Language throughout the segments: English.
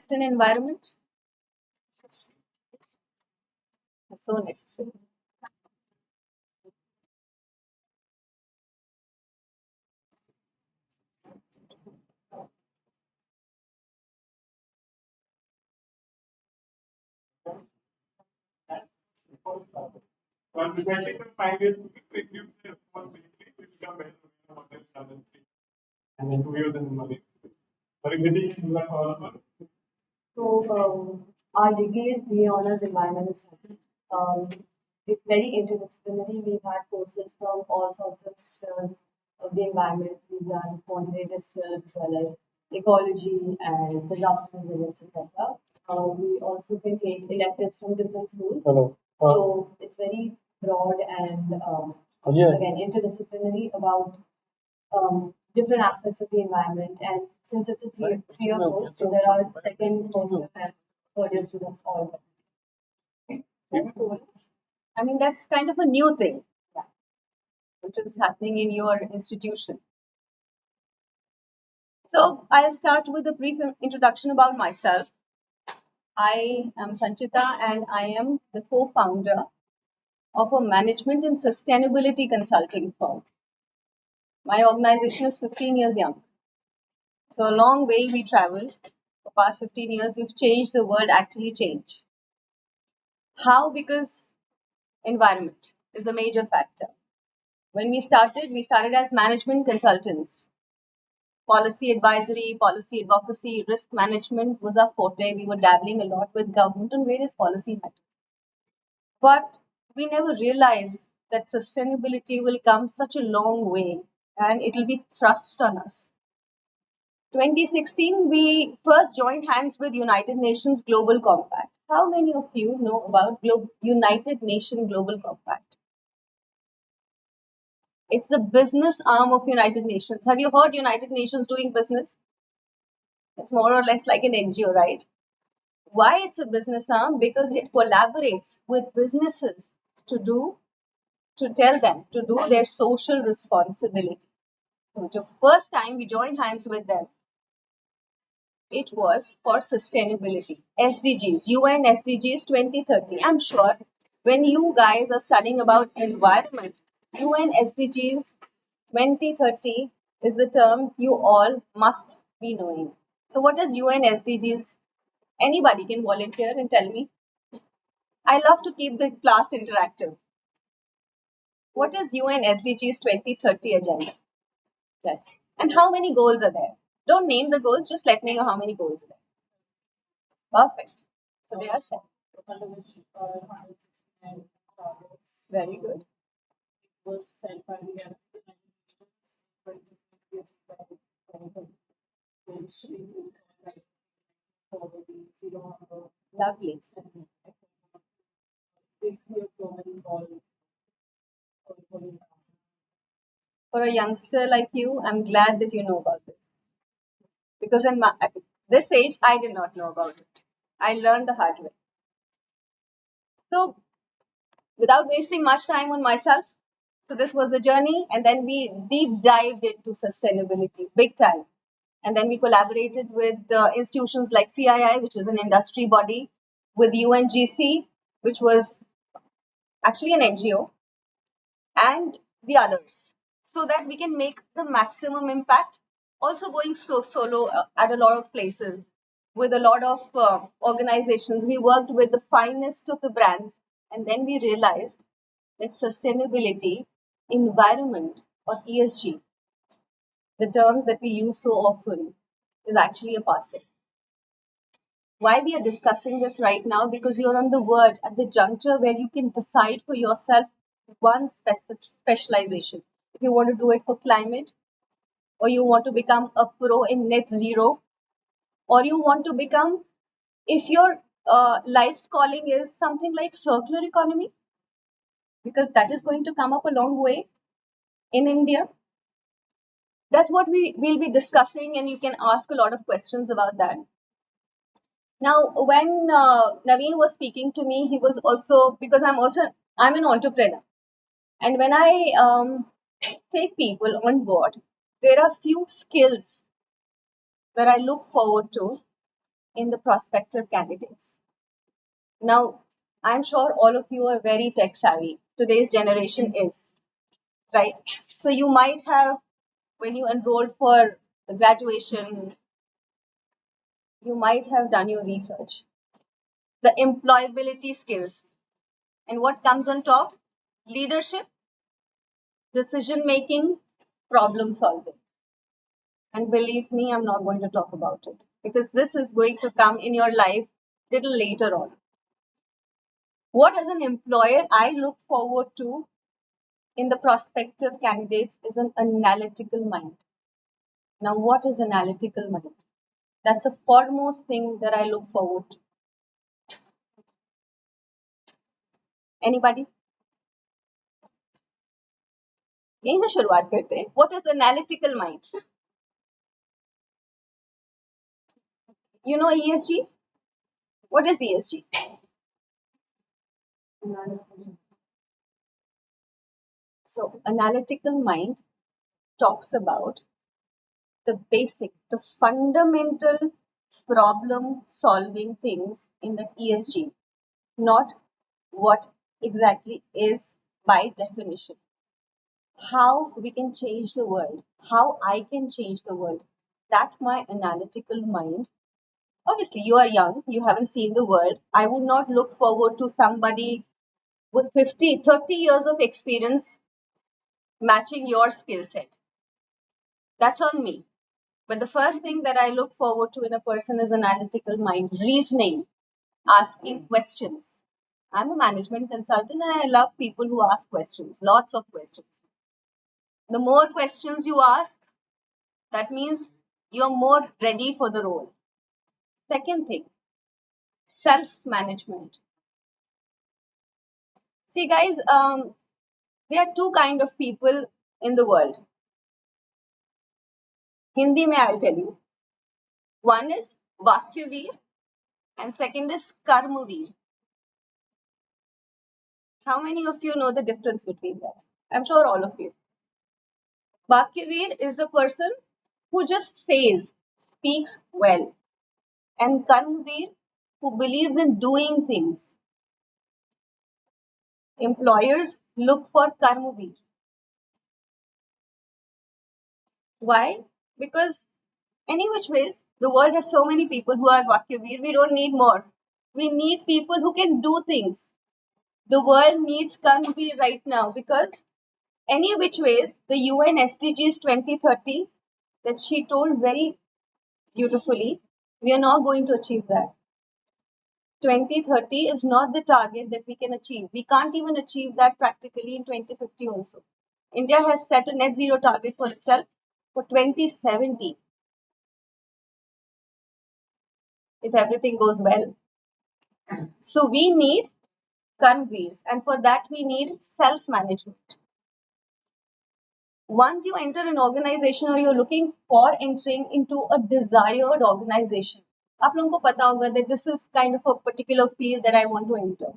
in environment is so necessary. While preparing the 5 years to execute the responsibility, we become better about this and then 2 years in money. Parigati, you are all Our degree is BA Honors Environmental Studies. It's very interdisciplinary. We've had courses from all sorts of spheres of the environment. We've done quantitative skills as well as ecology and disaster resilience, etc. We also can take electives from different schools. Hello. So it's very broad and Yeah. again interdisciplinary about different aspects of the environment. And since it's a three-year course, so there are second, first, and third year students all. That's cool. I mean, that's kind of a new thing which is happening in your institution. So I'll start with a brief introduction about myself. I am Sanchita and I am the co-founder of a management and sustainability consulting firm. My organization is 15 years young. So a long way we traveled. For past 15 years, we've changed the world, actually changed. How? Because environment is a major factor. When we started as management consultants. Policy advisory, policy advocacy, risk management was our forte. We were dabbling a lot with government on various policy matters. But we never realized that sustainability will come such a long way and it will be thrust on us. 2016, we first joined hands with United Nations Global Compact. How many of you know about United Nations Global Compact? It's the business arm of United Nations. Have you heard United Nations doing business? It's more or less like an NGO, right? Why it's a business arm? Because it collaborates with businesses to tell them to do their social responsibility. So the first time we joined hands with them, it was for sustainability. SDGs, UN SDGs 2030. I'm sure when you guys are studying about environment, UN SDGs 2030 is the term you all must be knowing. So what is UN SDGs? Anybody can volunteer and tell me. I love to keep the class interactive. What is UN SDGs 2030 agenda? Yes. And how many goals are there? Don't name the goals, just let me know how many goals are there. Perfect. So they are set. Very good. Was set by the United Lovely. basically a global call. For a youngster like you, I'm glad that you know about this. Because at this age, I did not know about it. I learned the hard way. So, without wasting much time on myself, so this was the journey, and then we deep dived into sustainability, big time. And then we collaborated with institutions like CII, which is an industry body, with UNGC, which was actually an NGO, and the others, so that we can make the maximum impact. Also going solo at a lot of places with a lot of organizations. We worked with the finest of the brands, and then we realized that sustainability, environment, or ESG, the terms that we use so often, is actually a passing. Why we are discussing this right now? Because you're on the verge at the juncture where you can decide for yourself one specialization. If you want to do it for climate, or you want to become a pro in net zero, or you want to become, if your life's calling is something like circular economy, because that is going to come up a long way in India. That's what we will be discussing, and you can ask a lot of questions about that. Now, when Naveen was speaking to me, he was also, because I'm an entrepreneur, and when I take people on board, there are few skills that I look forward to in the prospective candidates. Now, I'm sure all of you are very tech savvy. Today's generation is, right? So you might have, when you enrolled for the graduation, you might have done your research. The employability skills. And what comes on top? Leadership, decision making, problem solving. And believe me, I'm not going to talk about it because this is going to come in your life little later on. What as an employer I look forward to in the prospective candidates is an analytical mind. Now, what is analytical mind? That's the foremost thing that I look forward to. Anybody? यहीं से शुरुआत करते हैं. What is analytical mind? You know ESG? What is ESG? So, analytical mind talks about the basic, the fundamental problem solving things in that ESG, not what exactly is by definition. How we can change the world, how I can change the world. That my analytical mind. Obviously, you are young, you haven't seen the world. I would not look forward to somebody with 50, 30 years of experience matching your skill set. That's on me. But the first thing that I look forward to in a person is analytical mind, reasoning, asking questions. I'm a management consultant and I love people who ask questions, lots of questions. The more questions you ask, that means you're more ready for the role. Second thing, self management. See, guys, there are two kind of people in the world. Hindi mein I'll tell you. One is Vakyaveer and second is Karmaveer. How many of you know the difference between that? I'm sure all of you. Vakyaveer is the person who just says, speaks well, and Karmaveer who believes in doing things. Employers look for Karmaveer. Why? Because any which ways, the world has so many people who are Vakyaveer, we don't need more. We need people who can do things. The world needs Karmaveer right now because any which ways, the UN SDGs 2030 that she told very beautifully, we are not going to achieve that. 2030 is not the target that we can achieve. We can't even achieve that practically in 2050 also. India has set a net zero target for itself for 2070 if everything goes well. So we need Karmveers and for that we need self-management. Once you enter an organization or you're looking for entering into a desired organization, आप लोगों को पता होगा that this is kind of a particular field that I want to enter.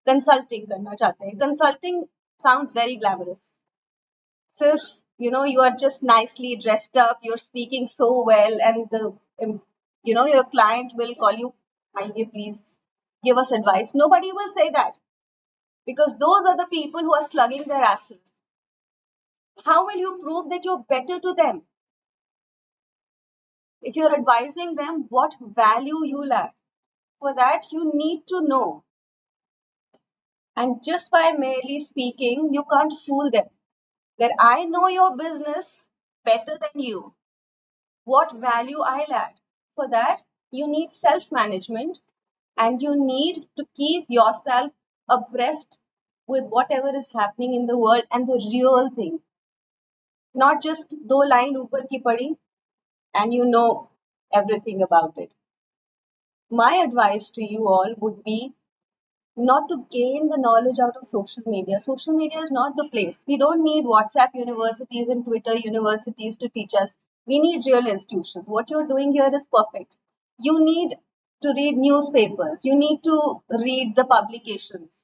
Consulting करना चाहते हैं. Consulting sounds very glamorous. Sirf, you are just nicely dressed up, you're speaking so well, and your client will call you, "Aaiye, please give us advice." Nobody will say that because those are the people who are slugging their asses. How will you prove that you're better to them? If you're advising them, what value you lack? For that, you need to know. And just by merely speaking, you can't fool them. That I know your business better than you. What value I lack? For that, you need self-management and you need to keep yourself abreast with whatever is happening in the world and the real thing. Not just do line upar ki padi and you know everything about it. My advice to you all would be not to gain the knowledge out of social media. Social media is not the place. We don't need WhatsApp universities and Twitter universities to teach us. We need real institutions. What you're doing here is perfect. You need to read newspapers. You need to read the publications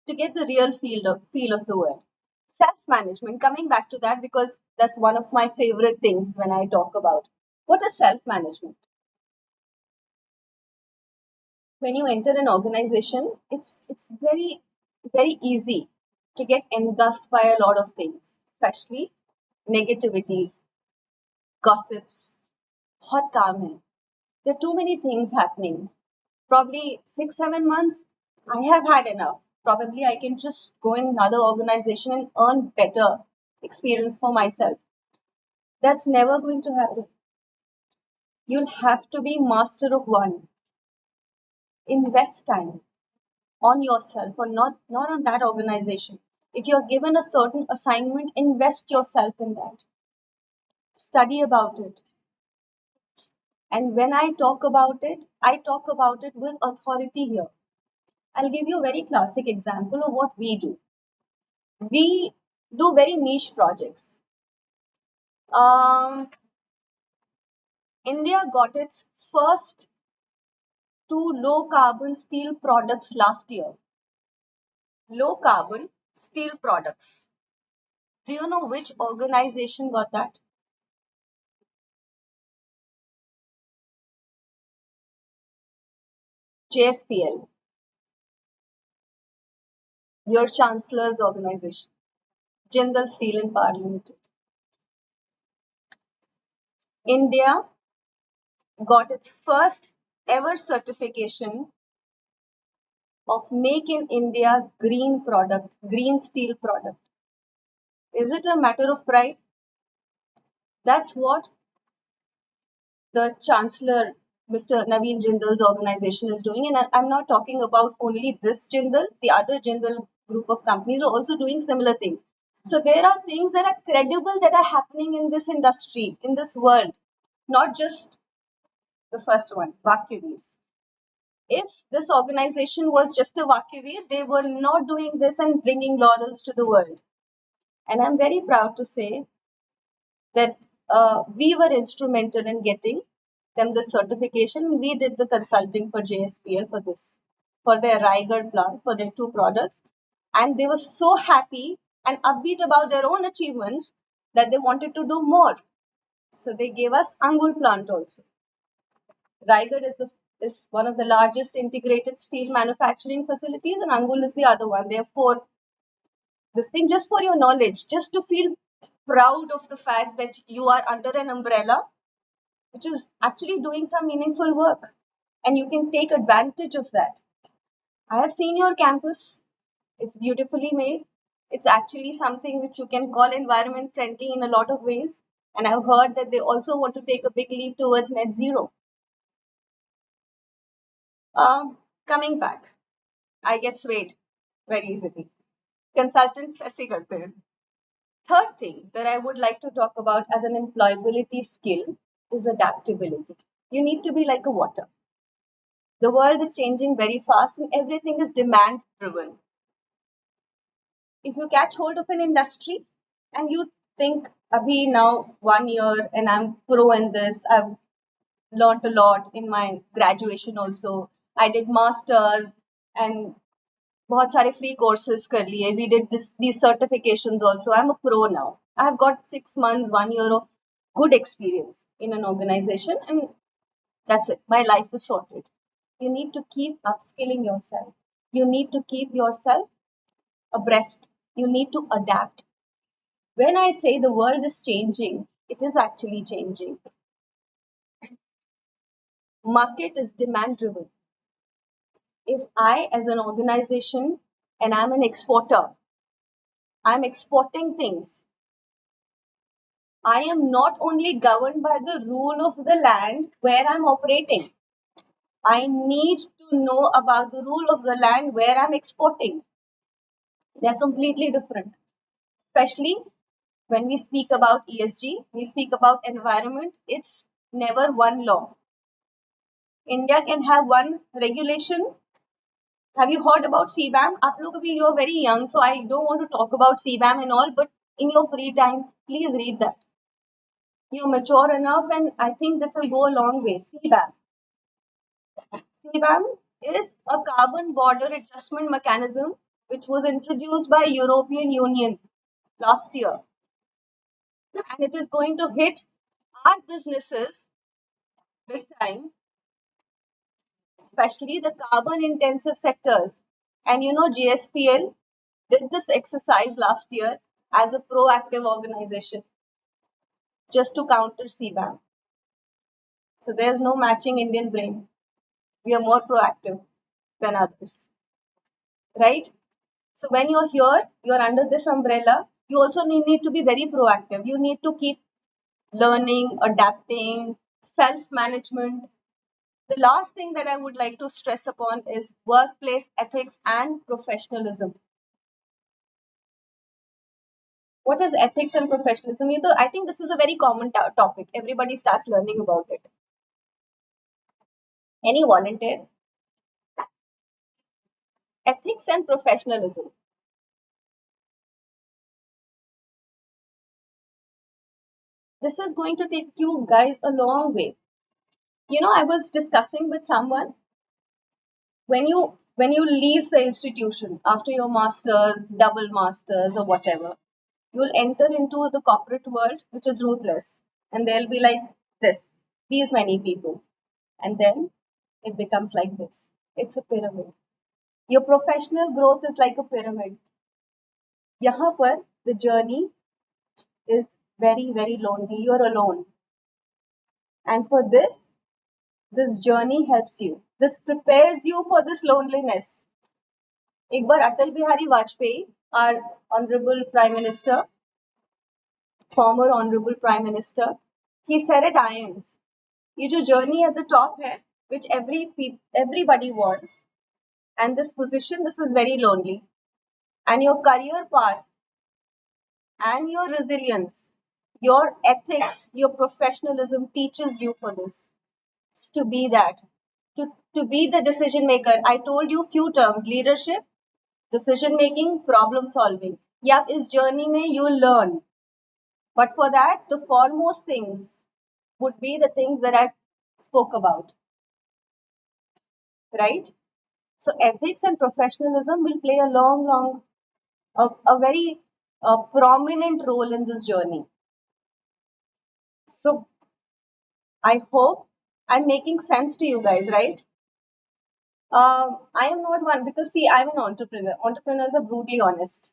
to get the real feel of the world. Self-management, coming back to that because that's one of my favorite things when I talk about. What is self-management? when you enter an organization, it's very easy to get engulfed by a lot of things, especially negativities, gossips. बहुत काम है. There are too many things happening. Probably 6 7 months, I have had enough. Probably I can just go in another organization and earn better experience for myself. That's never going to happen. You'll have to be master of one. Invest time on yourself or not on that organization. If you're given a certain assignment, invest yourself in that. Study about it. And when I talk about it, I talk about it with authority here. I'll give you a very classic example of what we do. We do very niche projects. Um, India got its first two low carbon steel products last year. Low carbon steel products. Do you know which organization got that? JSPL, your chancellor's organization, Jindal Steel and Power Limited. India got its first ever certification of Make in India green product, green steel product. Is it a matter of pride? That's what the Chancellor, Mr. Naveen Jindal's organization is doing. And I'm not talking about only this Jindal, the other Jindal group of companies are also doing similar things. So there are things that are credible that are happening in this industry, in this world, not just the first one, Vakyaveers. If this organization was just a Vakyaveer, they were not doing this and bringing laurels to the world. And I'm very proud to say that we were instrumental in getting them the certification. We did the consulting for JSPL for this, for their Raigad plant, for their two products. And they were so happy and upbeat about their own achievements that they wanted to do more. So they gave us Angul plant also. Raigad is one of the largest integrated steel manufacturing facilities, and Angul is the other one. Therefore, this thing just for your knowledge, just to feel proud of the fact that you are under an umbrella which is actually doing some meaningful work, and you can take advantage of that. I have seen your campus, it's beautifully made. It's actually something which you can call environment friendly in a lot of ways. And I've heard that they also want to take a big leap towards net zero. Coming back, I get swayed very easily. Consultants ऐसे करते हैं. Third thing that I would like to talk about as an employability skill is adaptability. You need to be like a water. The world is changing very fast and everything is demand driven. If you catch hold of an industry and you think, Abhi, now 1 year and I'm pro in this, I've learned a lot in my graduation also. I did masters and बहुत सारे free courses कर लिए. We did these certifications also. I'm a pro now. I've got 6 months, 1 year of good experience in an organization, and that's it. My life is sorted. You need to keep upskilling yourself. You need to keep yourself abreast. You need to adapt. When I say the world is changing, it is actually changing. Market is demand driven. If I, as an organization, and I'm an exporter, I'm exporting things. I am not only governed by the rule of the land where I'm operating. I need to know about the rule of the land where I'm exporting. They're completely different. Especially when we speak about ESG, we speak about environment, it's never one law. India can have one regulation. Have you heard about CBAM? आप लोग अभी you're very young, so I don't want to talk about CBAM and all, but in your free time, please read that. You're mature enough, and I think this will go a long way. CBAM. CBAM is a carbon border adjustment mechanism which was introduced by European Union last year, and it is going to hit our businesses big time. especially the carbon intensive sectors. And GSPL did this exercise last year as a proactive organization just to counter CBAM. So there's no matching Indian brain. We are more proactive than others, right? So when you're here, you're under this umbrella, you also need to be very proactive. You need to keep learning, adapting, self management. The last thing that I would like to stress upon is workplace ethics and professionalism. What is ethics and professionalism? I think this is a very common topic. Everybody starts learning about it. Any volunteer? Ethics and professionalism. This is going to take you guys a long way. I was discussing with someone, when you leave the institution after your masters, double masters, or whatever, you'll enter into the corporate world, which is ruthless, and there'll be like these many people, and then it becomes like this. It's a pyramid. Your professional growth is like a pyramid. यहाँ पर the journey is very very lonely. You're alone, and for this journey helps you. This prepares you for this loneliness. एक बार Atal Bihari Vajpayee, our honorable prime minister, former honorable prime minister, he said at IIMS, ये जो journey at the top है, which everybody wants, and this position, this is very lonely, and your career path and your resilience, your ethics, your professionalism teaches you for this, to be that, to be the decision maker. I told you few terms: leadership, decision making, problem solving. Yeah, इस journey में you learn, but for that the foremost things would be the things that I spoke about, right? So ethics and professionalism will play a a very prominent role in this journey. So I hope I'm making sense to you guys, right? I am not one, because see, I'm an entrepreneur. Entrepreneurs are brutally honest.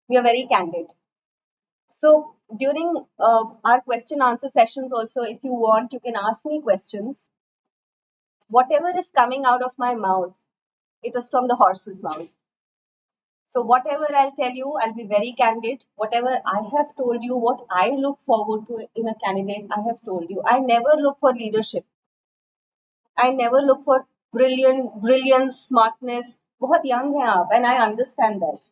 We are very candid. So during our question answer sessions also, if you want, you can ask me questions. Whatever is coming out of my mouth, it is from the horse's mouth. So whatever I'll tell you, I'll be very candid. Whatever I have told you, what I look forward to in a candidate, I have told you. I never look for leadership. I never look for brilliance, smartness. बहुत young हैं आप, and I understand that.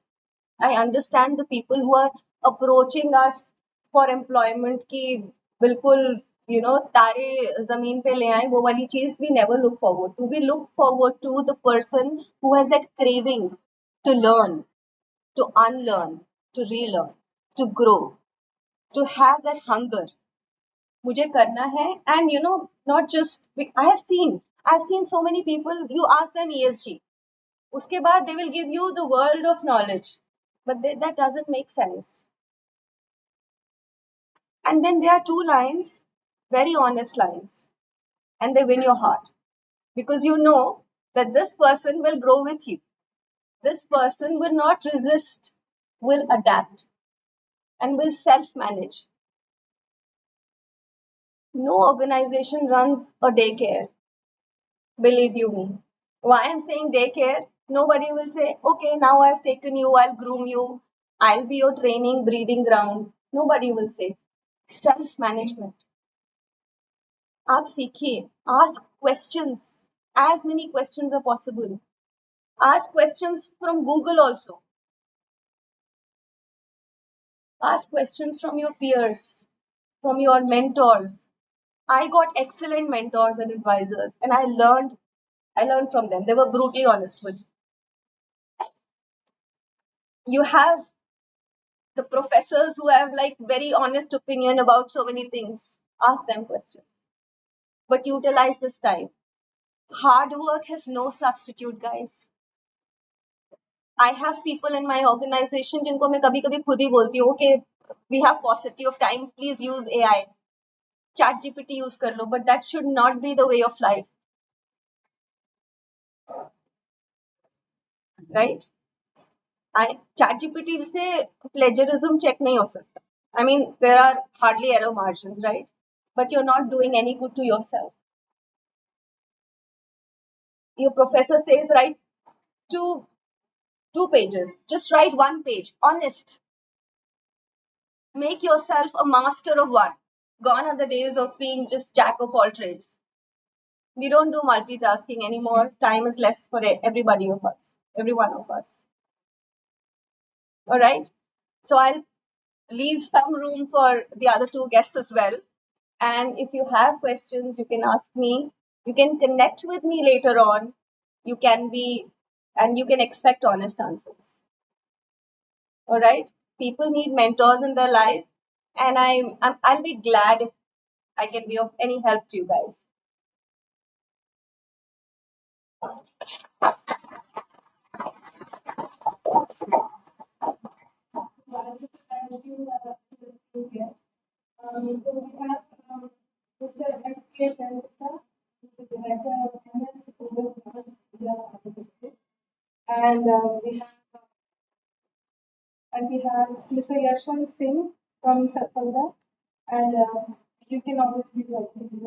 I understand the people who are approaching us for employment की बिल्कुल तारे जमीन पे ले आए, वो वाली चीज we never look forward to. We look forward to the person who has that craving to learn, to unlearn, to relearn, to grow, to have that hunger. मुझे करना है, and not just I've seen so many people. You ask them ESG, उसके बाद they will give you the world of knowledge, but that doesn't make sense. And then there are two lines, very honest lines, and they win your heart, because you know that this person will grow with you. This person will not resist, will adapt, and will self manage. No organization runs a daycare, believe you me. Why I'm saying daycare? Nobody will say, okay, now I've taken you, I'll groom you, I'll be your training breeding ground. Nobody will say. Self management. आप सीखिए. Ask questions. As many questions are possible. Ask questions from Google also. Ask questions from your peers, from your mentors. I got excellent mentors and advisors, and I learned from them. They were brutally honest with me. You have the professors who have like very honest opinion about so many things. Ask them questions, but utilize this time. Hard work has no substitute, guys. I have people in my organization जिनको मैं कभी कभी खुद ही बोलती हूँ, okay, we have paucity of time, please use AI, chat GPT use कर लो, but that should not be the way of life. right? ChatGPT से plagiarism check नहीं हो सकता. I mean, there are hardly error margins, right? But you're not doing any good to yourself. Your professor says write two pages. Just write one page. Honest. Make yourself a master of one. Gone are the days of being just jack of all trades. We don't do multitasking anymore. Time is less for everybody of us, every one of us. All right. So I'll leave some room for the other two guests as well. And if you have questions, you can ask me. You can connect with me later on. You can be, and you can expect honest answers. All right. People need mentors in their life, and I'll be glad if I can be of any help to you guys. So we have Mr. S.K. Chandra, who is the director of MS Global Finance India Private Limited. And we have Mr. Yashwant Singh from Satpalda. And you can obviously do a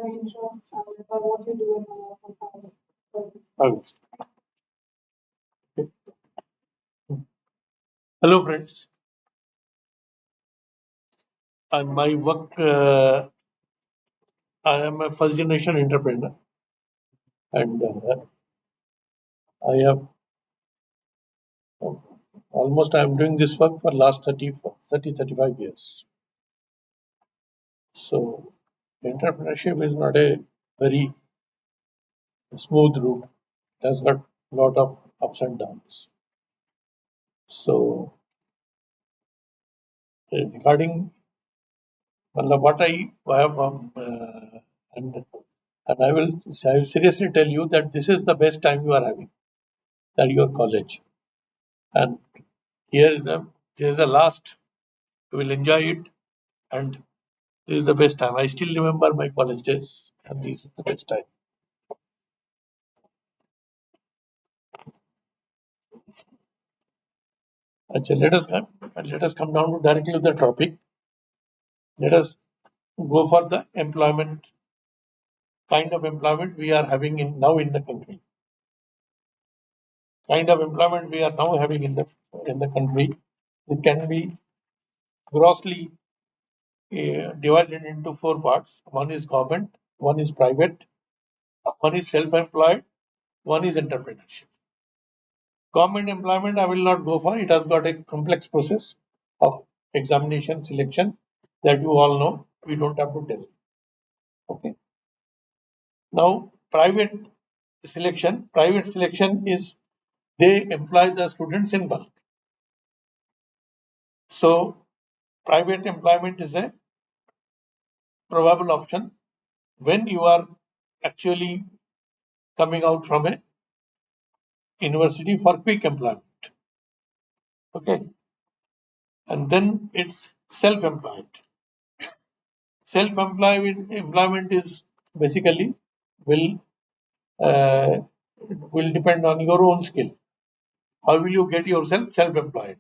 intro about what you do and all that. Hello, friends. My work, I am a first generation entrepreneur, and I have almost I am doing this work for last 35 years. So entrepreneurship is not a very smooth route. It has got a lot of ups and downs. So regarding what I have, and I will seriously tell you that this is the best time you are having at your college, and here is the last. You will enjoy it, and this is the best time. I still remember my college days, and this is the best time. Achha, let us come down to directly to the topic. Let us go for the employment, kind of employment we are having now in the country. Kind of employment we are now having in the country. It can be grossly divided into four parts. One is government, one is private, one is self-employed, one is entrepreneurship. Government employment I will not go for. It has got a complex process of examination, selection that you all know. We don't have to tell. Okay. Now, private selection is they employ the students in bulk. So, private employment is a probable option when you are actually coming out from a university for quick employment. Okay. And then it's self-employed. Self-employment is basically will depend on your own skill. How will you get yourself self-employed?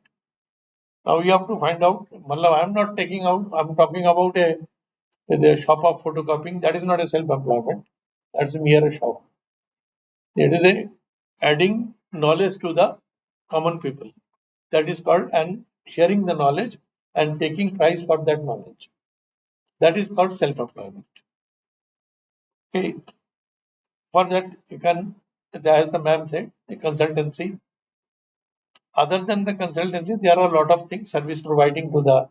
Now you have to find out. I'm not taking out. I'm talking about the shop of photocopying. That is not a self-employment. That's mere a shop. It is a adding knowledge to the common people. That is called and sharing the knowledge and taking price for that knowledge. That is called self-employment. Okay. For that, you can, as the ma'am said, the consultancy. Other than the consultancy, there are a lot of things, service providing to the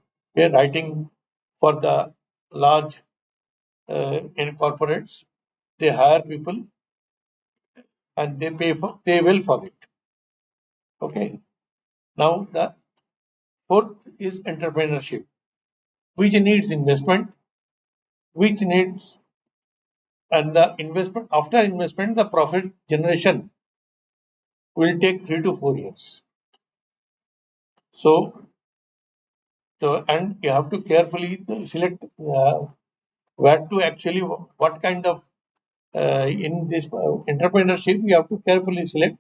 writing for the large in corporates. They hire people and they pay well for it. Okay. Now the fourth is entrepreneurship, which needs investment, which needs and the investment after investment, the profit generation will take 3 to 4 years. So and you have to carefully select where to actually what kind of in this entrepreneurship you have to carefully select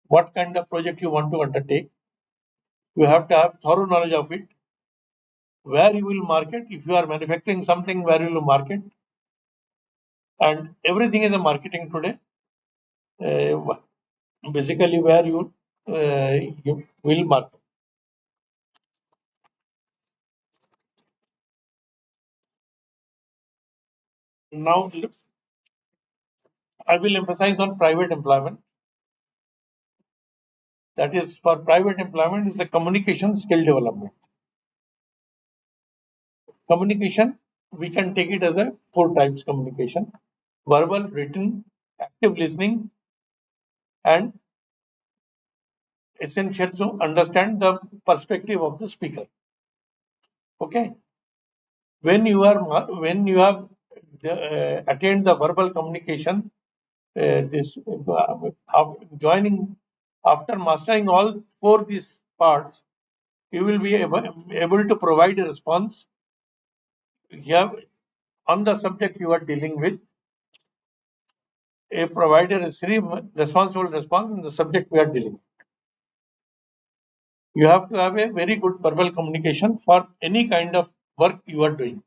what kind of project you want to undertake. You have to have thorough knowledge of it. Where you will market, if you are manufacturing something, where you will market, and everything is a marketing today. Basically, where you will market. Now, I will emphasize on private employment. That is, for private employment, is the communication skill development. Communication, we can take it as a 4 types communication: verbal, written, active listening, and essential to understand the perspective of the speaker. Okay. When you have attained the verbal communication, joining after mastering all 4 these parts, you will be able to provide a response on the subject you are dealing with. A provider is responsible response on the subject we are dealing with. You have to have a very good verbal communication for any kind of work you are doing.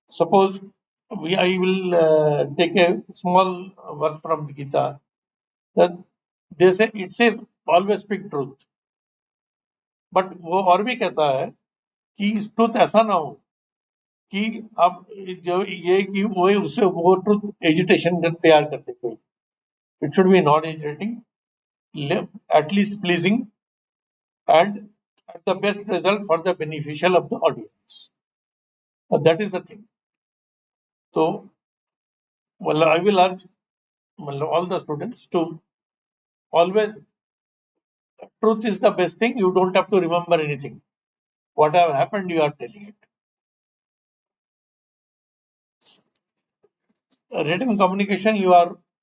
Suppose I will take a small verse from the Gita that it says always speak truth. But वो और भी कहता है कि truth ऐसा ना हो कि आप जो ये कि वो truth agitation तैयार करते कोई. It should be non-agitating, at least pleasing, and at the best result for the beneficial of the audience. That is the thing. So, well, I will urge all the students to always, truth is the best thing. You don't have to remember anything. What have happened, you are telling it. Written communication,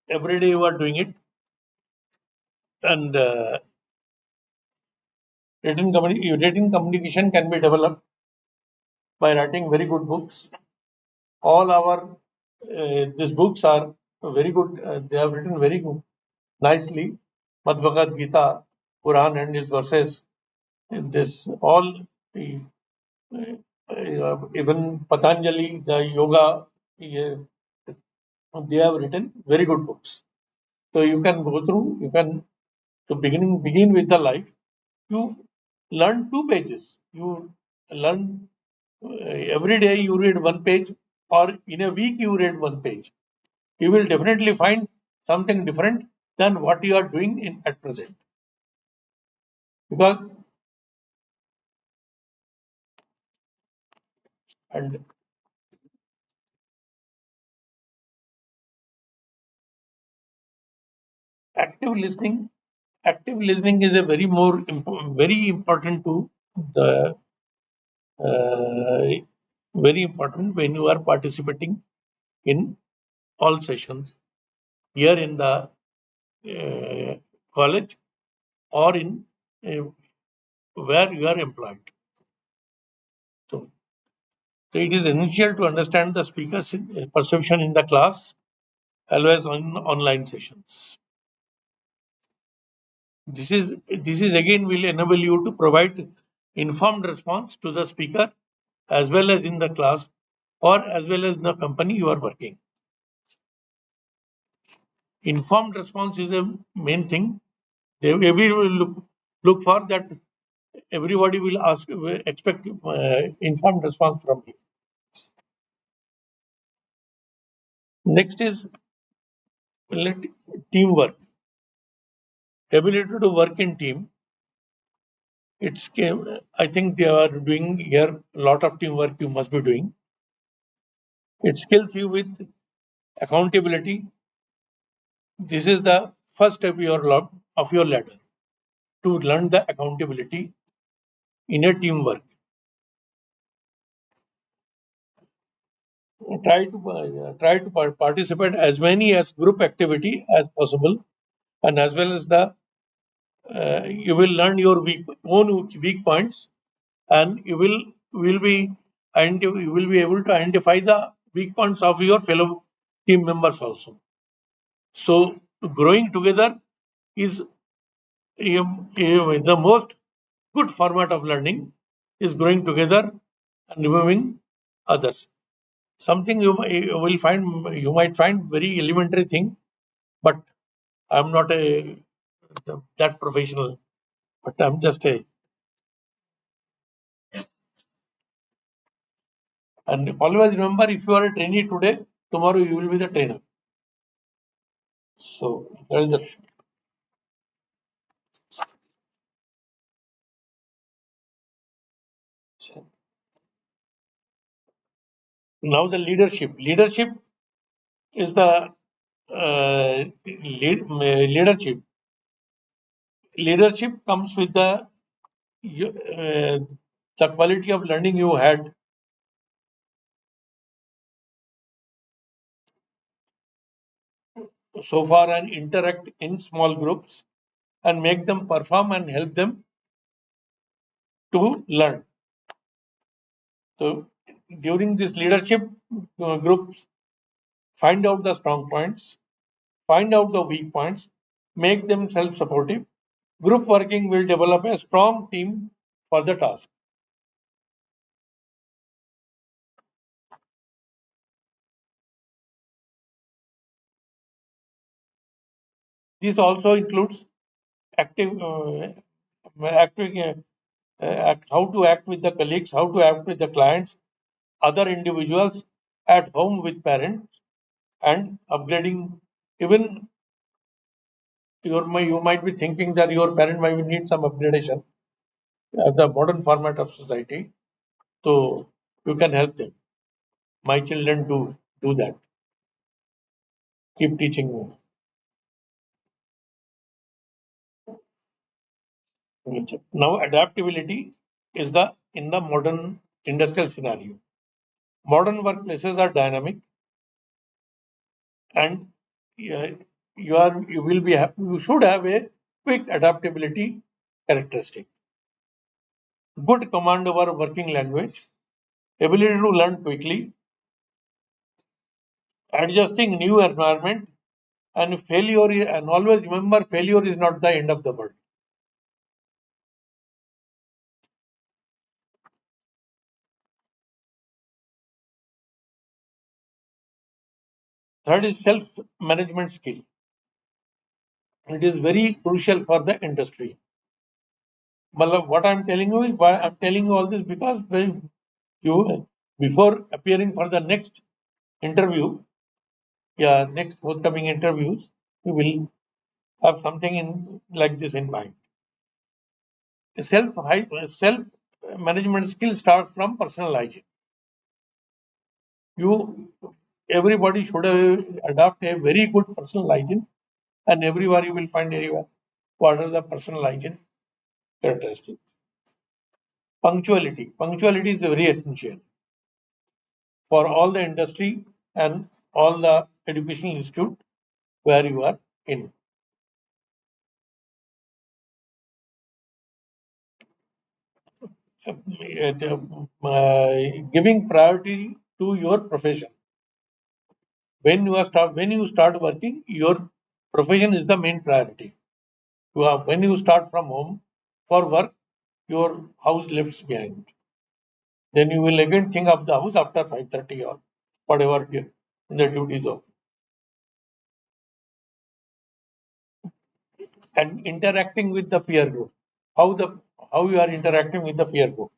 every day you are doing it. And written communication can be developed by writing very good books. All our these books are very good. They have written very good, nicely. Bhagavad Gita, Quran and its verses. This all, even Patanjali, the yoga, they have written very good books. So you can go through. You can begin with the life. You learn 2 pages. You learn every day. You read 1 page, or in a week you read 1 page. You will definitely find something different than what you are doing at present. Because and active listening is a very important to the very important when you are participating in all sessions here in the college or in where you are employed. So it is essential to understand the speaker's perception in the class as well as on online sessions. This is again will enable you to provide informed response to the speaker as well as in the class or as well as the company you are working. Informed response is a main thing. Everybody will look for that. Everybody will expect informed response from you. Next is teamwork. Ability to work in team. I think they are doing here a lot of teamwork you must be doing. It skills you with accountability. This is the first step of your ladder to learn the accountability in a teamwork. Try to participate as many as group activity as possible, and as well as you will learn your own weak points, and you will be able to identify the weak points of your fellow team members also. So growing together is the most good format of learning is growing together and removing others. Something you might find very elementary thing, but I'm not that professional, but I'm just and always remember, if you are a trainee today, tomorrow you will be the trainer. So that is the now the leadership. Leadership is the leadership. Leadership comes with the quality of learning you had so far and interact in small groups and make them perform and help them to learn. So during this leadership groups, find out the strong points, find out the weak points, make them self-supportive. Group working will develop a strong team for the task. This also includes active, how to act with the colleagues, how to act with the clients, other individuals, at home with parents, and upgrading. Even you might be thinking that your parent might need some upgradation, the modern format of society. So you can help them. My children do that. Keep teaching them. Now adaptability is in the modern industrial scenario. Modern workplaces are dynamic, and you should have a quick adaptability characteristic. Good command over working language, ability to learn quickly, adjusting new environment, and and always remember, failure is not the end of the world. Third is self-management skill. It is very crucial for the industry. What I'm telling you is why I'm telling you all this, because when before appearing for the next interview, next forthcoming interviews, you will have something in like this in mind. Self management skill starts from personal hygiene. Everybody should adopt a very good personal hygiene, and everywhere you will find what are the personal hygiene characteristics. Punctuality is very essential for all the industry and all the educational institute where you are in. Giving priority to your profession. When you start working, your profession is the main priority. When you start from home for work, your house left behind. Then you will again think of the house after 5:30 or whatever the duties of. And interacting with the peer group. How you are interacting with the peer group.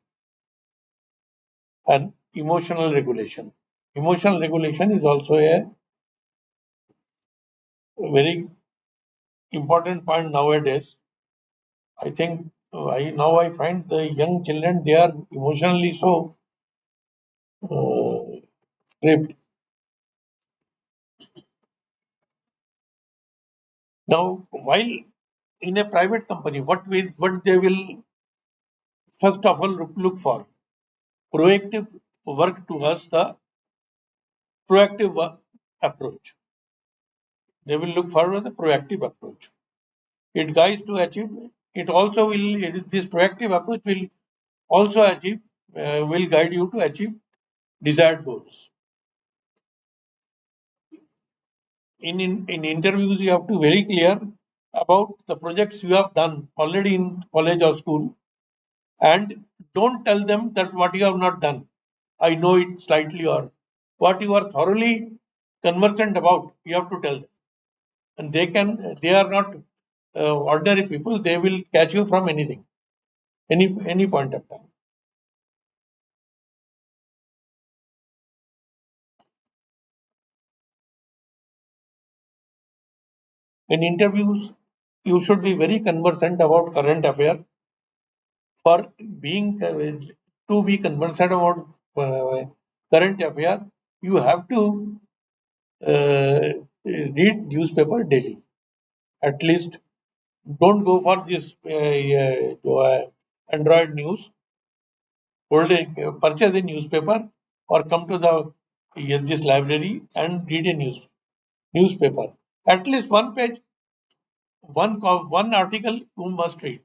And emotional regulation. Emotional regulation is also a very important point nowadays. I think I find the young children, they are emotionally so tripped. Now, while in a private company, what they will first of all look for? Proactive work towards the proactive approach. They will look for the proactive approach. It guides to achieve. It also will. This proactive approach will also will guide you to achieve desired goals. In interviews, you have to very clear about the projects you have done already in college or school, and don't tell them that what you have not done. I know it slightly, or what you are thoroughly conversant about, you have to tell them. And they are not ordinary people, they will catch you from anything, any point of time. In interviews, you should be very conversant about current affair. For being to be conversant about current affair, you have to read newspaper daily. At least don't go for this Android news. Purchase a newspaper or come to the this library and read a newspaper. At least one page, one article you must read.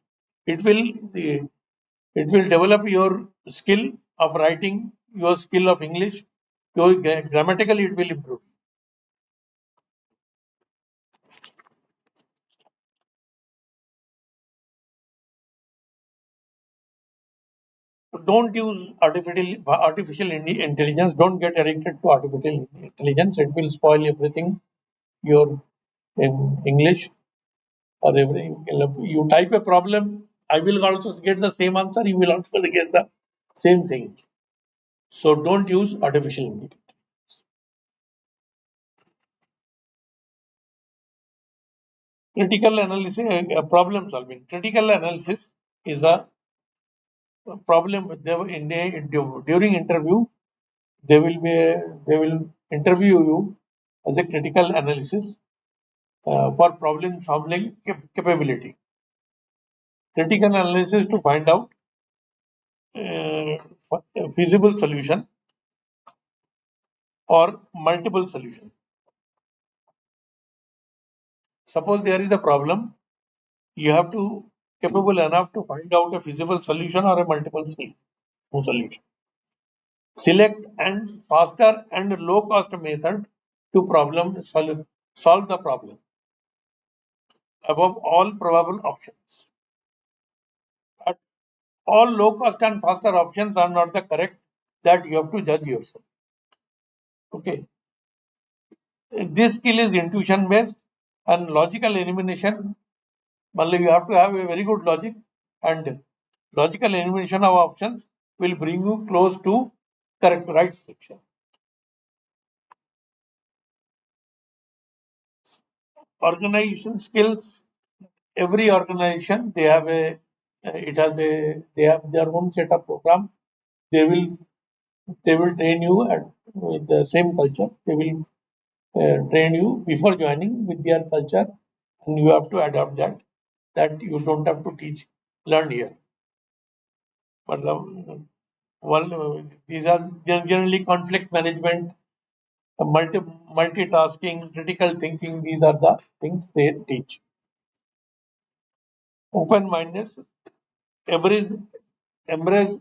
It will it will develop your skill of writing, your skill of English, your grammatically it will improve. Don't use artificial intelligence. Don't get addicted to artificial intelligence. It will spoil everything. Your in English or everything. You type a problem, I will also get the same answer. You will also get the same thing. So don't use artificial intelligence. Critical analysis, problem solving. Critical analysis is a problem. During interview, they will interview you as a critical analysis for problem solving capability. Critical analysis to find out uh, a feasible solution or multiple solutions. Suppose there is a problem, you have to capable enough to find out a feasible solution or a multiple solution. Select and faster and low cost method to solve the problem above all probable options. But all low cost and faster options are not the correct, that you have to judge yourself. Okay. This skill is intuition based and logical elimination. You have to have a very good logic, and logical elimination of options will bring you close to correct right selection. Organization skills. Every organization they have they have their own set of program. They will train you with the same culture. They will train you before joining with their culture, and you have to adopt that. That you don't have to learn here. But these are generally conflict management, multitasking, critical thinking. These are the things they teach. Open mindedness, embrace, embrace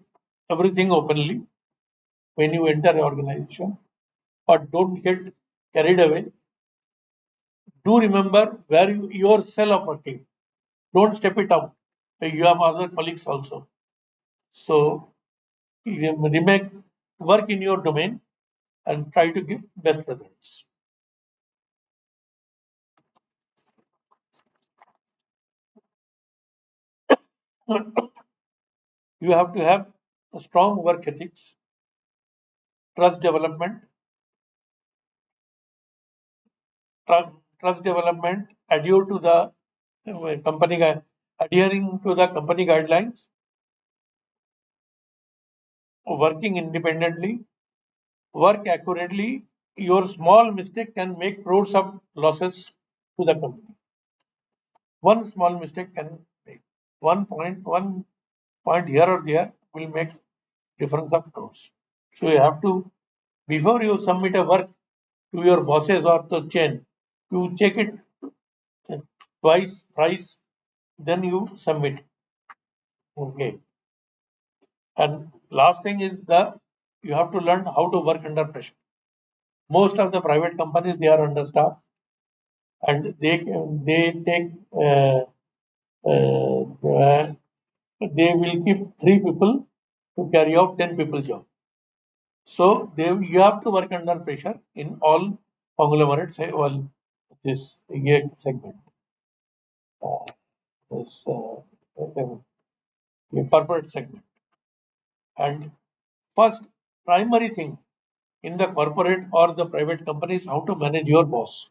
everything openly when you enter an organization, but don't get carried away. Do remember where you yourself working. Don't step it out. You have other colleagues also. So remain work in your domain and try to give best results. You have to have a strong work ethics, trust development, adhere to the adhering to the company guidelines, working independently, work accurately. Your small mistake can make crores of losses to the company. One small mistake can make one point here or there will make difference of crores. So you have to, before you submit a work to your bosses or the chain, you check it twice, thrice, then you submit. Okay. And last thing is you have to learn how to work under pressure. Most of the private companies, they are understaffed. and they take they will keep 3 people to carry out 10 people job. So you have to work under pressure in all conglomerates, well, this segment, uh, this corporate segment. And first primary thing in the corporate or the private company is how to manage your boss.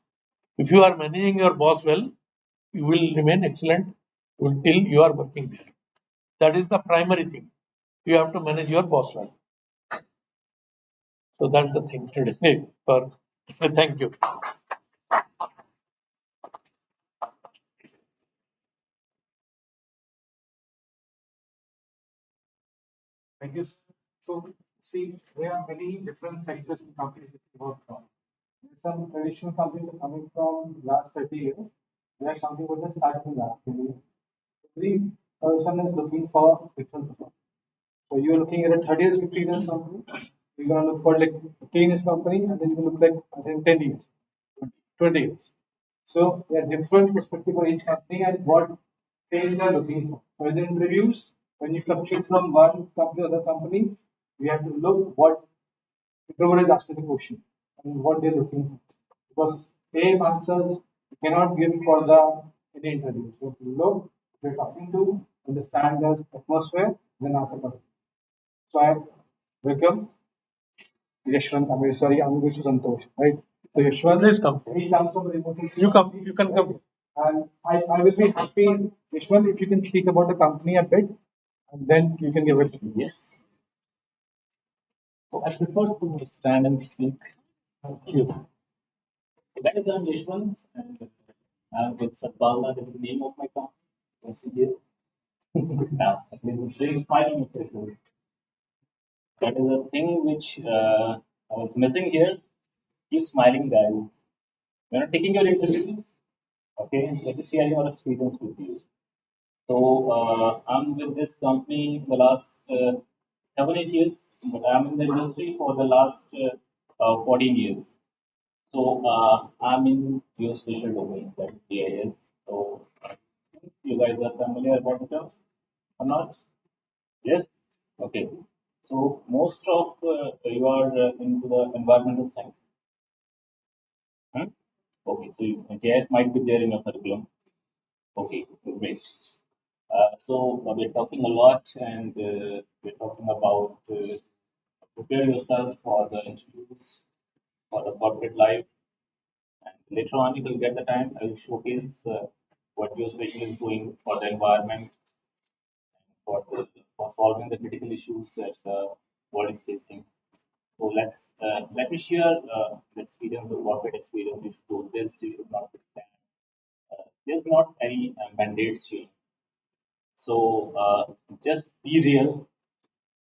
If you are managing your boss well, you will remain excellent until you are working there. That is the primary thing. You have to manage your boss well. So that's the thing today. Thank you. Thank you. So, see, there are many different sectors and companies that we work from. Some traditional companies are coming from last 30 years. There are some people that started in last 10 years. Every person is looking for different performance. So you're looking at a 30 years, 15 years company. You're gonna look for like 15 years company, and then you will look like I think 10 years, 20 years. So there are different perspective for each company and what phase they are looking for. So in the interviews, when you fluctuate from one company to other company, we have to look what interviewer is asking the question and what they're looking for. Because same answers you cannot give for the in the interview. So if you look, if you're talking to, understand the atmosphere, then answer correctly. So I welcome Yashwant. I'm sorry, I'm going to Santosh, right? So Yashwant, Please come. he comes from remote. You come. You can come. And I will be happy, Yashwant, if you can speak about the company a bit, and then you can give it. Yes. So I prefer to stand and speak. Thank you. That is I'm Yashwant, and I'm with Satpalna. That is the name of my company. You can see here. Yeah, it is very inspiring. That is a thing which I was missing here. Keep smiling, guys. When I'm taking your interviews, okay, let me share your experience with you. So I'm with this company the last 7, 8 years, but I'm in the industry for the last 14 years. So I'm in geospatial domain, that is GIS. So you guys are familiar about the term or not? Yes. Okay. So most of you are into the environmental science. Hmm? Okay. So GIS might be there in your curriculum. Okay. Great. So we're talking a lot, and we're talking about prepare yourself for the interviews, for the corporate life. And later on, you will get the time. I will showcase what geospatial is doing for the environment, for solving the critical issues that the world is facing. So let me share the experience, the corporate experience. You should do this. You should not do that. There's not any mandates here. So just be real.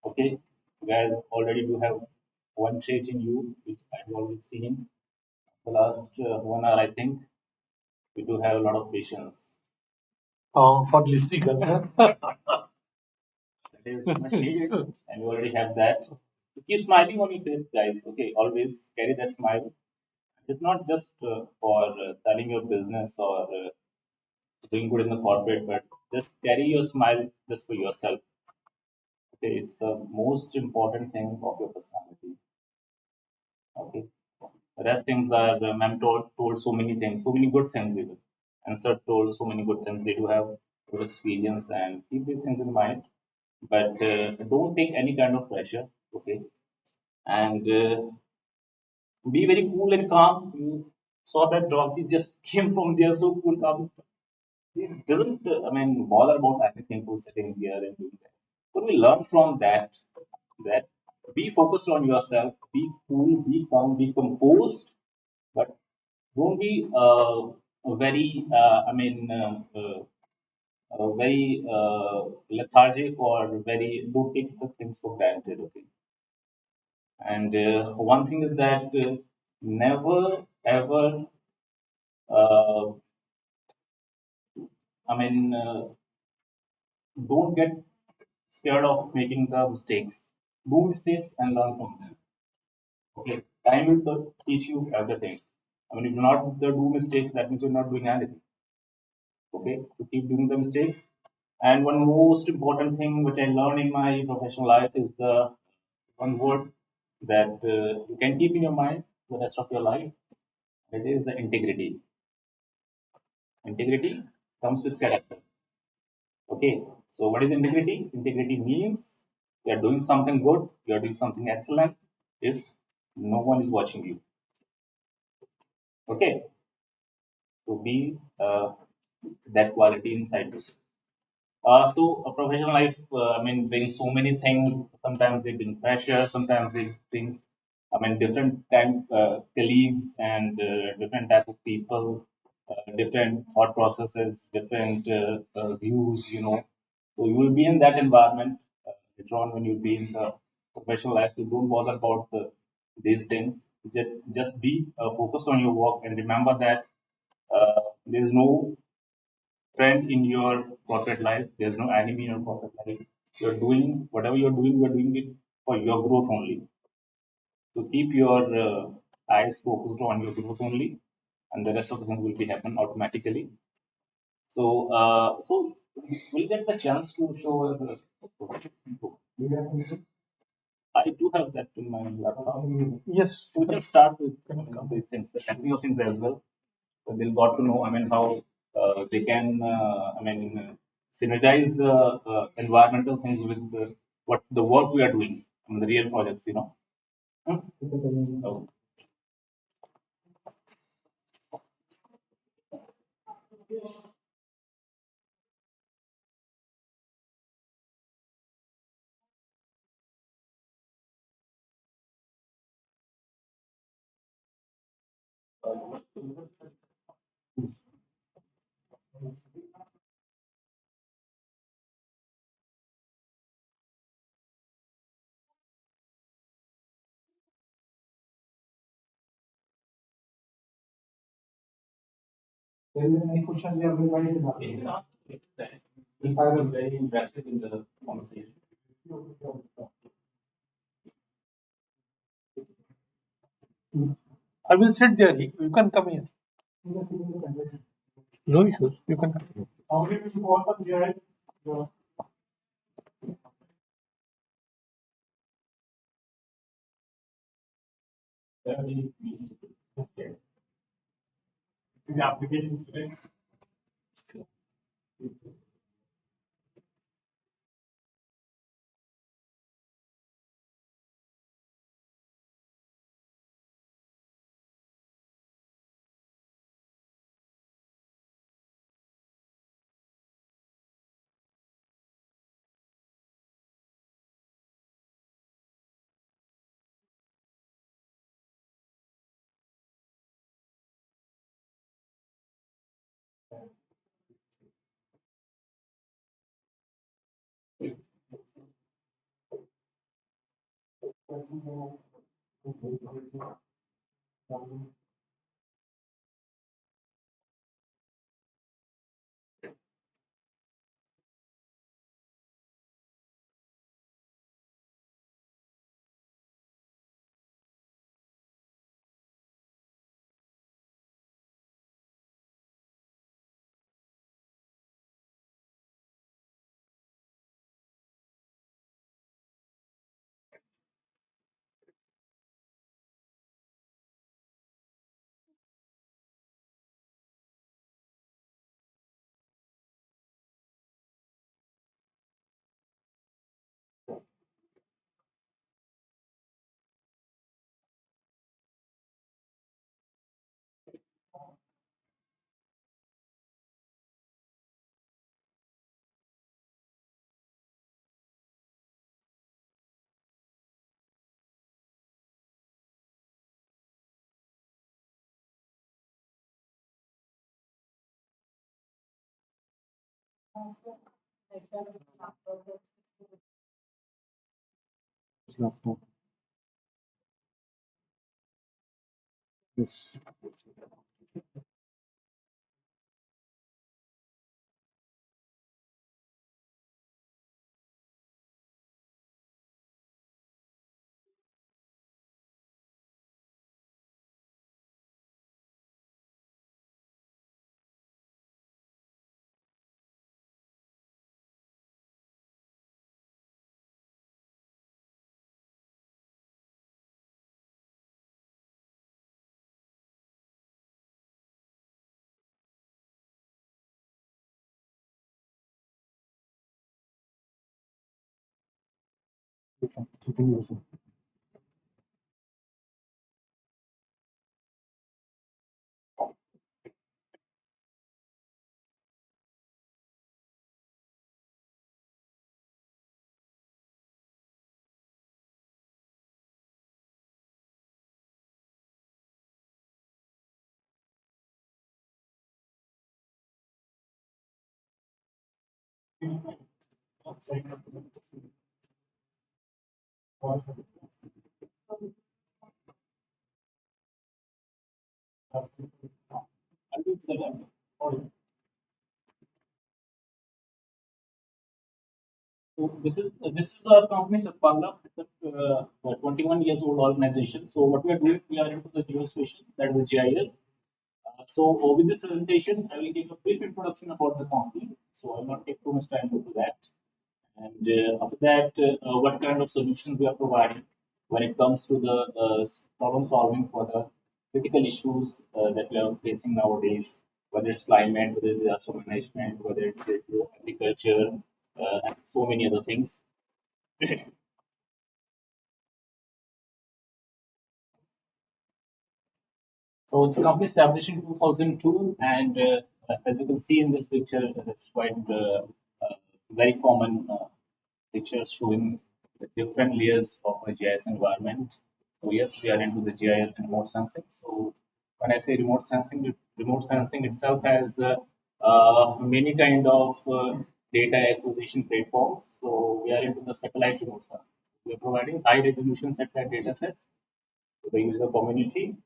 Okay, you guys already do have one trait in you, which I've already seen the last 1 hour. I think we do have a lot of patience. For listening, sir. That is much needed, and you already have that. So keep smiling on your face, guys. Okay, always carry that smile. It's not just for selling your business or doing good in the corporate, but just carry your smile just for yourself. Okay, it's the most important thing of your personality. Okay, the rest things are ma'am told so many things, so many good things even, and sir told so many good things. They do have good experience and keep these things in mind, but don't take any kind of pressure. Okay, and be very cool and calm. You saw that dog; he just came from there, so cool, calm. He doesn't, I mean, bother about anything who's sitting here and doing that. But we learn from that be focused on yourself, be cool, be calm, be composed, but don't be very, very lethargic or very, don't take the things for granted. Okay. And one thing is that never ever, uh, I mean, don't get scared of making the mistakes. Do mistakes and learn from them. Okay, time will teach you everything. I mean, if you're not do mistakes, that means you're not doing anything. Okay, so keep doing the mistakes. And one most important thing which I learned in my professional life is the one word that you can keep in your mind the rest of your life. That is the integrity. Integrity comes with character. Okay, so what is integrity? Integrity means you are doing something good, you are doing something excellent if no one is watching you. Okay, so be that quality inside you. So a professional life, I mean, brings so many things. Sometimes they bring pressure. Sometimes they brings, I mean, different kind colleagues and different type of people, different thought processes, different views. So you will be in that environment later on when you be in the professional life. You don't bother about these things. Just be focused on your work and remember that there is no friend in your corporate life. There's no enemy in your corporate life. You're doing whatever you're doing it for your growth only. So keep your eyes focused on your growth only, and the rest of the things will be happen automatically. So we'll get the chance to show. I do have that in my laptop. Yes. We can start with these things, the technical things as well. So they'll got to know, I mean, how they can, I mean, synergize the environmental things with what the work we are doing, I mean, the real projects. Hmm? So, Any questions everybody will have? if I was very interested in the conversation. I will sit there. You can come here. No issues. You can come here. How many people want to join? The applications today. Laptop. Yes. You can use it. So this is our company, Sapala. It's a 21 years old organization. So what we are doing, we are into the geospatial, that is the GIS. So with this presentation, I will give a brief introduction about the company. So I will not take too much time into that. And after that, what kind of solutions we are providing when it comes to the problem solving for the critical issues that we are facing nowadays, whether it's climate, whether it's disaster management, whether it's agriculture, and so many other things. So the company established in 2002, and as you can see in this picture, it's quite very common pictures showing the different layers of a GIS environment. So yes, we are into the GIS and remote sensing. So when I say remote sensing itself has many kind of data acquisition platforms. So we are into the satellite remote sensing. We are providing high resolution satellite data sets to the user community,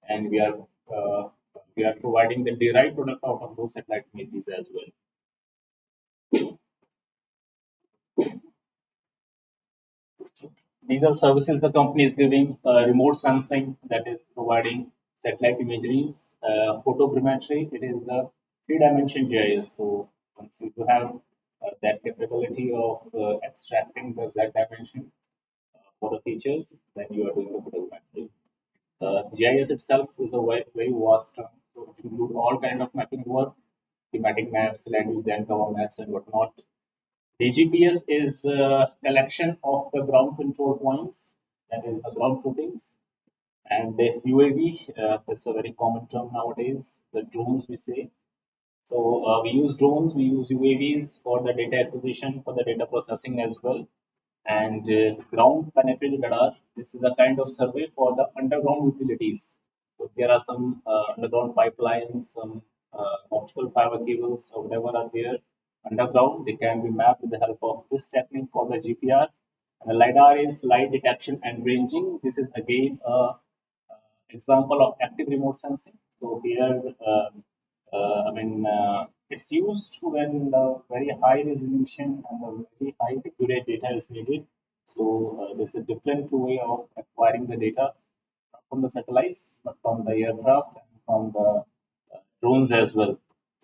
and uh, we are providing the derived product out of those satellite images as well. These are services the company is giving: remote sensing, that is providing satellite imageries; photogrammetry, it is the three-dimension GIS. So once you have that capability of extracting the Z dimension for the features, then you are doing the photogrammetry. GIS itself is a very vast term, so it includes all kind of mapping work, thematic maps, land use, land cover maps, and whatnot. DGPS is a collection of the ground control points, that is the ground truthings, and the UAV, that's a very common term nowadays, the drones we say. So we use drones, we use UAVs for the data acquisition, for the data processing as well. And ground penetrating radar, this is a kind of survey for the underground utilities. So there are some underground pipelines, some optical fiber cables, or whatever are there underground. They can be mapped with the help of this technique called the GPR. And the LiDAR is light detection and ranging. This is again a example of active remote sensing. So here, I mean, it's used when the very high resolution and the very high accurate data is needed. So there's a different way of acquiring the data, not from the satellites, but from the aircraft and from the drones as well.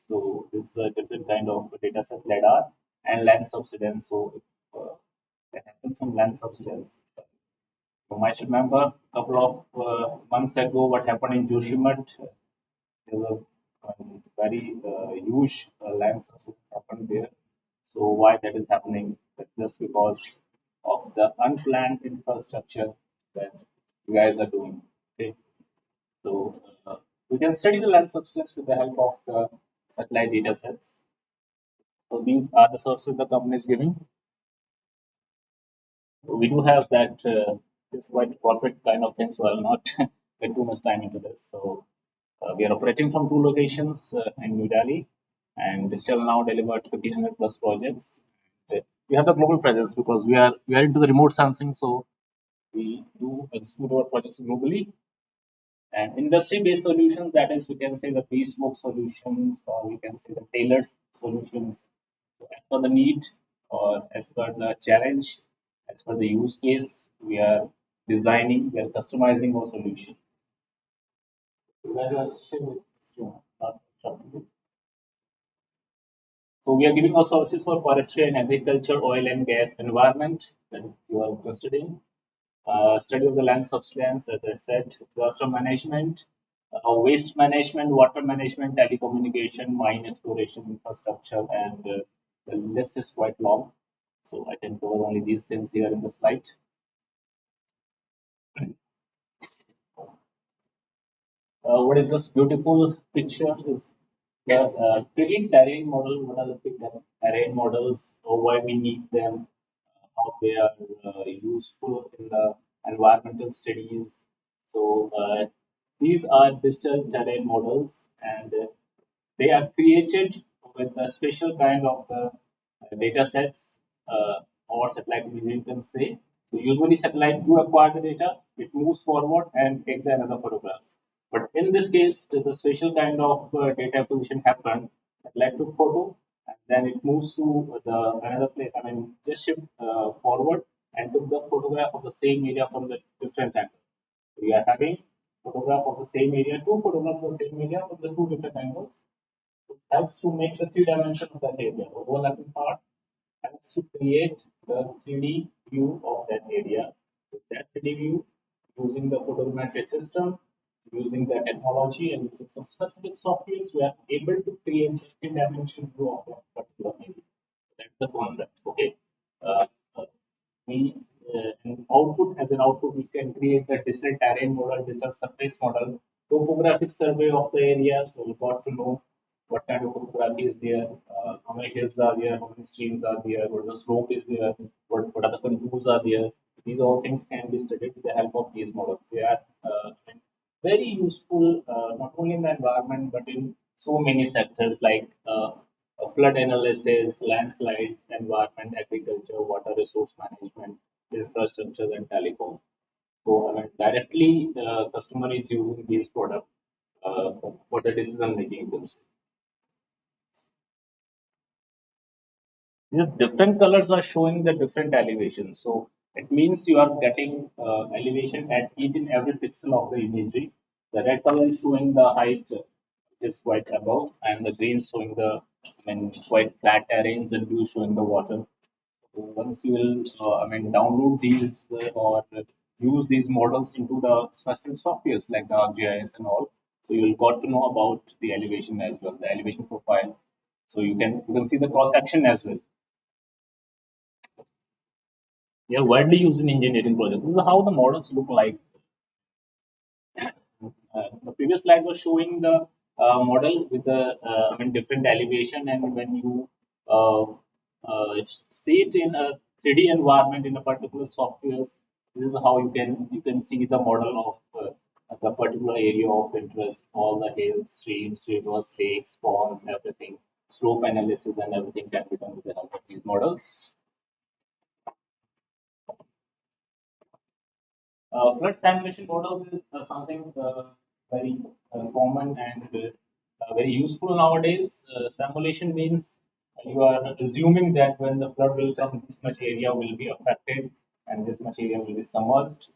So this is a different kind of data set, LiDAR and land subsidence. So if, there happens some land subsidence. You might remember a couple of months ago what happened in Joshimath. There was a very huge land subsidence happened there. So why that is happening? That's just because of the unplanned infrastructure that you guys are doing. Okay, so we can study the land subsidence with the help of the satellite data sets. So these are the sources the company is giving. So we do have that. It's quite corporate kind of thing, so I'll not get too much time into this. So we are operating from two locations in New Delhi, and till now delivered 1,500 plus projects. We have the global presence because we are into the remote sensing, so we do execute our projects globally. And industry-based solutions, that is, we can say the bespoke solutions, or we can say the tailored solutions, so as per the need or as per the challenge, as per the use case, we are designing, we are customizing our solution. You guys are still not interrupting. So we are giving our services for forestry and agriculture, oil and gas, environment, that is you are interested in. Study of the land subsidence, as I said, disaster management, waste management, water management, telecommunication, mine exploration, infrastructure, and the list is quite long. So I can cover only these things here in the slide. What is this beautiful picture is the 3D terrain model. What are the terrain models? Or why we need them? How they are useful in the environmental studies. So these are digital terrain models, and they are created with a special kind of data sets or satellite imagery, you can say. So usually satellite do acquire the data, it moves forward and take the another photograph. But in this case, there's a special kind of data acquisition happened. Satellite took photo and then it moves to the another place. I mean, just shift forward and took the photograph of the same area from the different angle. We are having photograph of the same area, two photographs of the same area from the two different angles. It helps to make the three dimension of that area. The overlapping part helps to create the 3D view of that area. With that 3D view, using the photogrammetric system, using the technology, and using some specific softwares, we are able to create the three-dimensional view of that particular area. That's the concept. Okay. Uh, uh, we an output as an output we can create the digital terrain model, digital surface model, topographic survey of the area. So we got to know what kind of topography is there, how many hills are there, how many streams are there, what the slope is there, what are the contours are there. These all things can be studied with the help of these models. They are very useful not only in the environment but in so many sectors like flood analysis, landslides, environment, agriculture, water resource management, infrastructure, and telecom. So, I mean, directly the customer is using these products for the decision making. These different colors are showing the different elevations. So it means you are getting elevation at each and every pixel of the imagery. The red color is showing the height is quite above, and the green showing the quite flat terrains, and blue showing the water. So once you will, download these or use these models into the specific softwares like the ArcGIS and all, so you will got to know about the elevation as well, the elevation profile. So you can see the cross section as well. They are widely used in engineering projects. This is how the models look like. The previous slide was showing the model with the different elevation, and when you uh, see it in a 3D environment in a particular software, this is how you can see the model of the particular area of interest, all the hills, streams, rivers, lakes, ponds, everything, slope analysis, and everything can be done with the help of these models. Flood simulation models is something very common and very useful nowadays. Simulation means you are assuming that when the flood will come, this much area will be affected and this much area will be submerged.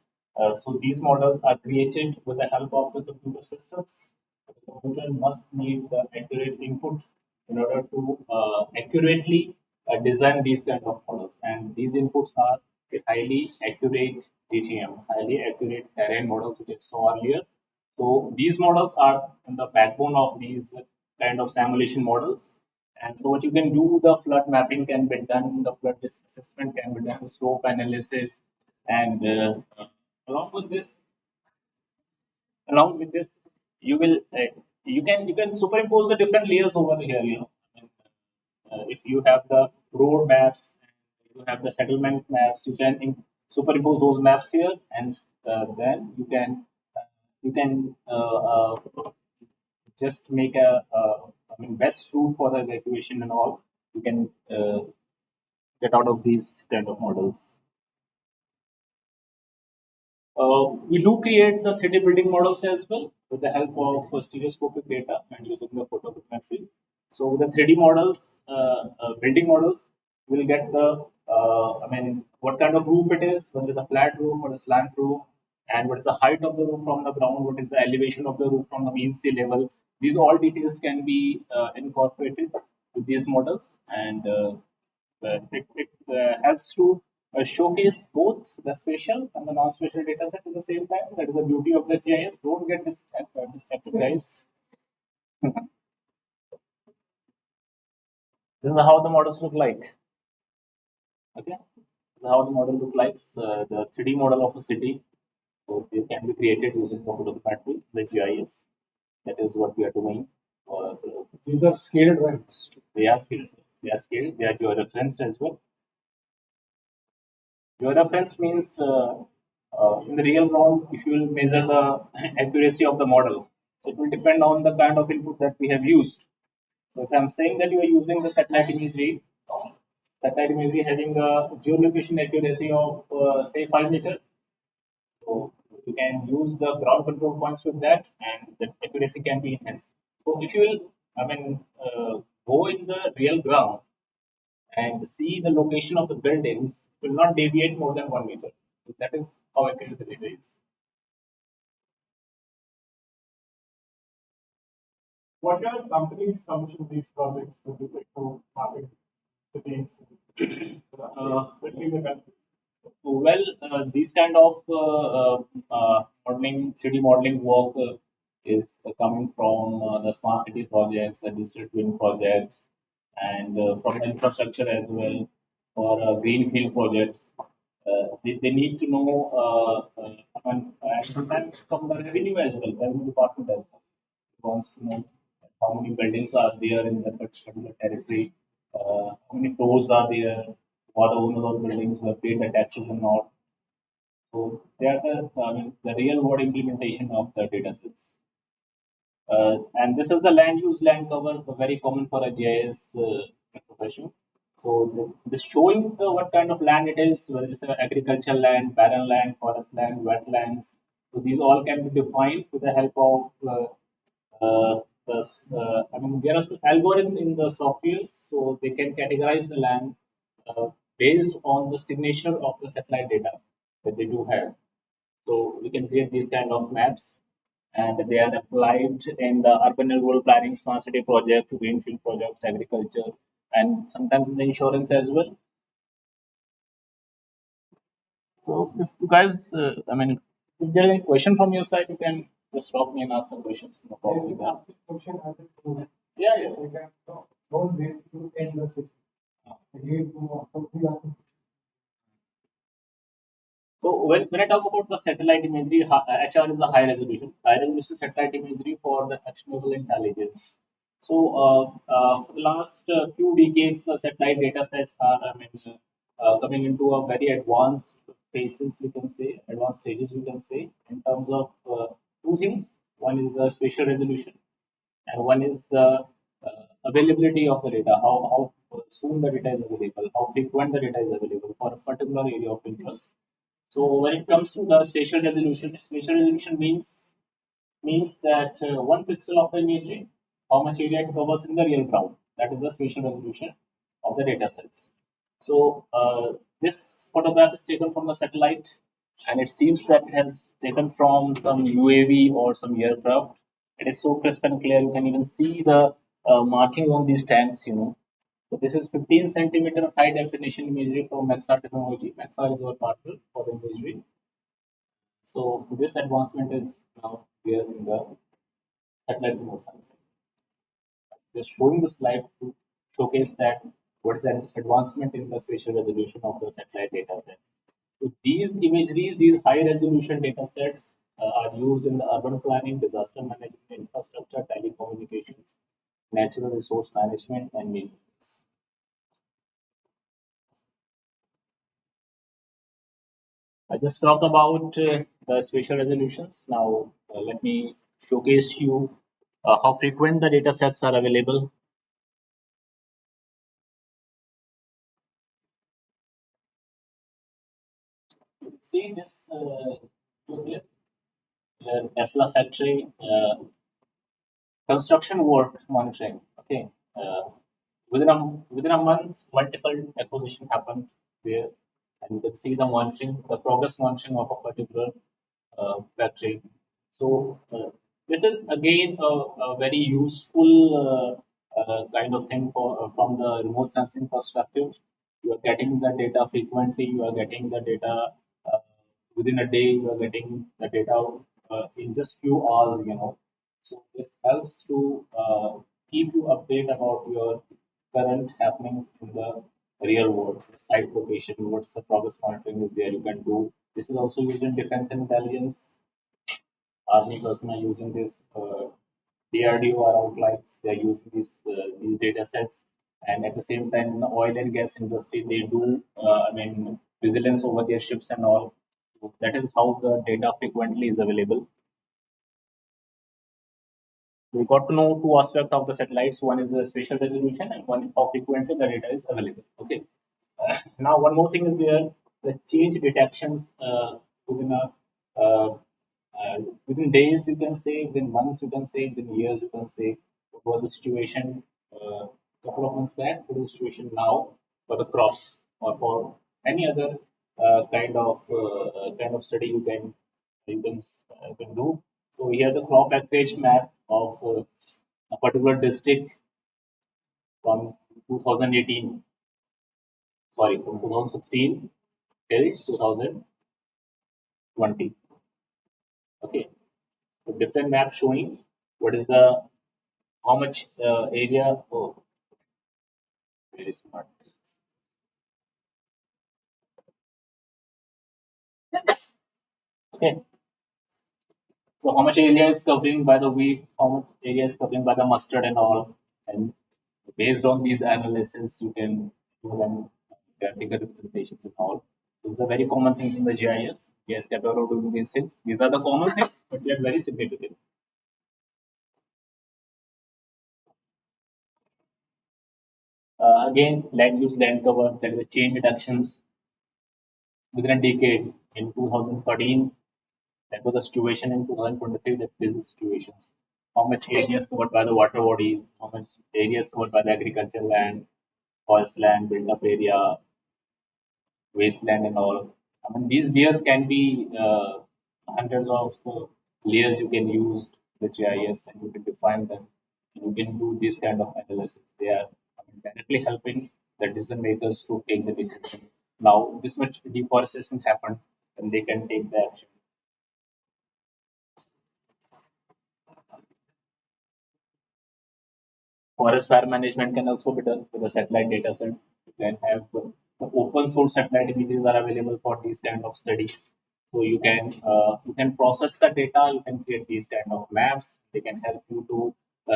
So these models are created with the help of the computer systems. The computer must need the accurate input in order to accurately design these kind of models. And these inputs are a highly accurate DTM, highly accurate terrain models which I saw earlier. So these models are in the backbone of these kind of simulation models. And so what you can do, the flood mapping can be done, the flood risk assessment can be done, the slope analysis, and along with this, along with this, you will you can superimpose the different layers over here. If you have the road maps, you have the settlement maps, you can superimpose those maps here, and then you can just make best route for the evacuation and all. You can get out of these kind of models. We do create the 3D building models as well with the help of stereoscopic data and using the photogrammetry. So with the 3D models, building models, we'll get the, what kind of roof it is, whether it's a flat roof or a slant roof, and what is the height of the roof from the ground, what is the elevation of the roof from the mean sea level. These all details can be incorporated with these models, and it helps to showcase both the spatial and the non-spatial data set at the same time. That is the beauty of the GIS. Don't get distracted, guys. This is how the models look like. Okay, so how the model look like, the 3D model of a city. So it can be created using the photogrammetry, the GIS. That is what we are doing. Uh, These are scaled drawings. they are scaled. They are scaled. They are georeferenced as well. Georeference means in the real world, if you will measure the accuracy of the model, so it will depend on the kind of input that we have used. So if I'm saying that you are using the satellite imagery having a geolocation accuracy of say 5 meters, so you can use the ground control points with that, and the accuracy can be enhanced. So if you will, go in the real ground and see the location of the buildings, it will not deviate more than 1 meter. So that is how accurate the data is. What kind of companies commission these projects with respect to mapping cities, especially in the country? Well, these kind of modeling, 3D modeling work is coming from the smart city projects, the digital twin projects, and from the infrastructure as well, for greenfield projects. They need to know, and sometimes from the revenue as well, revenue department as well. Wants to know how many buildings are there in that particular territory, how many floors are there, what the owners of buildings were paid the taxes or not. So they are the real world implementation of the data sets. And this is the land use land cover, very common for a GIS profession. So this showing what kind of land it is, whether it's agricultural land, barren land, forest land, wetlands. So these all can be defined with the help of there are some algorithm in the softwares, so they can categorize the land based on the signature of the satellite data that they do have. So we can create these kind of maps, and they are applied in the urban and rural planning, smart city projects, greenfield projects, agriculture, and sometimes in the insurance as well. So if you guys, if there is any question from your side, you can just stop me and ask the questions. No problem with that. Question as it goes. Yeah, yeah. We can don't wait to end the session. Again, so we are So when I talk about the satellite imagery, HR is the high resolution. High resolution satellite imagery for the actionable intelligence. So for the last few decades, satellite data sets are coming into a very advanced phases, we can say, advanced stages, we can say, in terms of two things. One is the spatial resolution, and one is the availability of the data, how soon the data is available, how frequent the data is available for a particular area of interest. So when it comes to the spatial resolution means that 1 pixel of the imagery, how much area it covers in the real ground. That is the spatial resolution of the data sets. So this photograph is taken from the satellite, and it seems that it has taken from some UAV or some aircraft. It is so crisp and clear. You can even see the marking on these tanks. So this is 15 centimeter high definition imagery from Maxar technology. Maxar is our partner for the imagery. So this advancement is now here in the satellite remote sensing. Just showing the slide to showcase that what is an advancement in the spatial resolution of the satellite data set. So these imageries, these high resolution data sets are used in the urban planning, disaster management, infrastructure, telecommunications, natural resource management, and maintenance. I just talked about the spatial resolutions. Now let me showcase you how frequent the data sets are available. See this here, Tesla factory construction work monitoring. Okay, uh, within a month, multiple acquisition happened there, and you can see the progress monitoring of a particular factory. So this is again a very useful kind of thing from the remote sensing perspective. You are getting the data frequently. You are getting the data uh, within a day. You are getting the data in just few hours. So this helps to keep you update about your current happenings in the real world site location, what's the progress monitoring is there you can do. This is also used in defense and intelligence. Army personnel are using this. DRDO are outlets. They are using these data sets, and at the same time, in the oil and gas industry, they do vigilance over their ships and all. So that is how the data frequently is available. We got to know two aspects of the satellites. One is the spatial resolution, and one is how frequently the data is available. Okay. Now, one more thing is there: the change detections within a uh, within days, you can say, within months, you can say, within years, you can say. What was the situation a couple of months back? What is the situation now for the crops or for any other kind of study you can do. So here the crop acreage map of a particular district from 2018, sorry, from 2016 till 2020. Okay, so different map showing what is the how much area. Oh, very smart. Okay, so how much area is covering by the wheat, how much area is covering by the mustard and all, and based on these analysis, you can do them graphical representations and all. These are very common things in the GIS. GIS capable of doing these things. These are the common things, but they are very significant. Again, land use, land cover, there is a change reductions within a decade. In 2013, that was the situation. In 2023, that is the situations. How much area is covered by the water bodies, how much area is covered by the agricultural land, forest land, built up area, wasteland and all. I mean, these layers can be hundreds of layers you can use the GIS and you can define them. You can do this kind of analysis. They are directly helping the decision makers to take the decision. Now, this much deforestation happened, and they can take the action. Forest fire management can also be done with a satellite data set. You can have the open source satellite images are available for these kind of studies. So you can process the data. You can create these kind of maps. They can help you to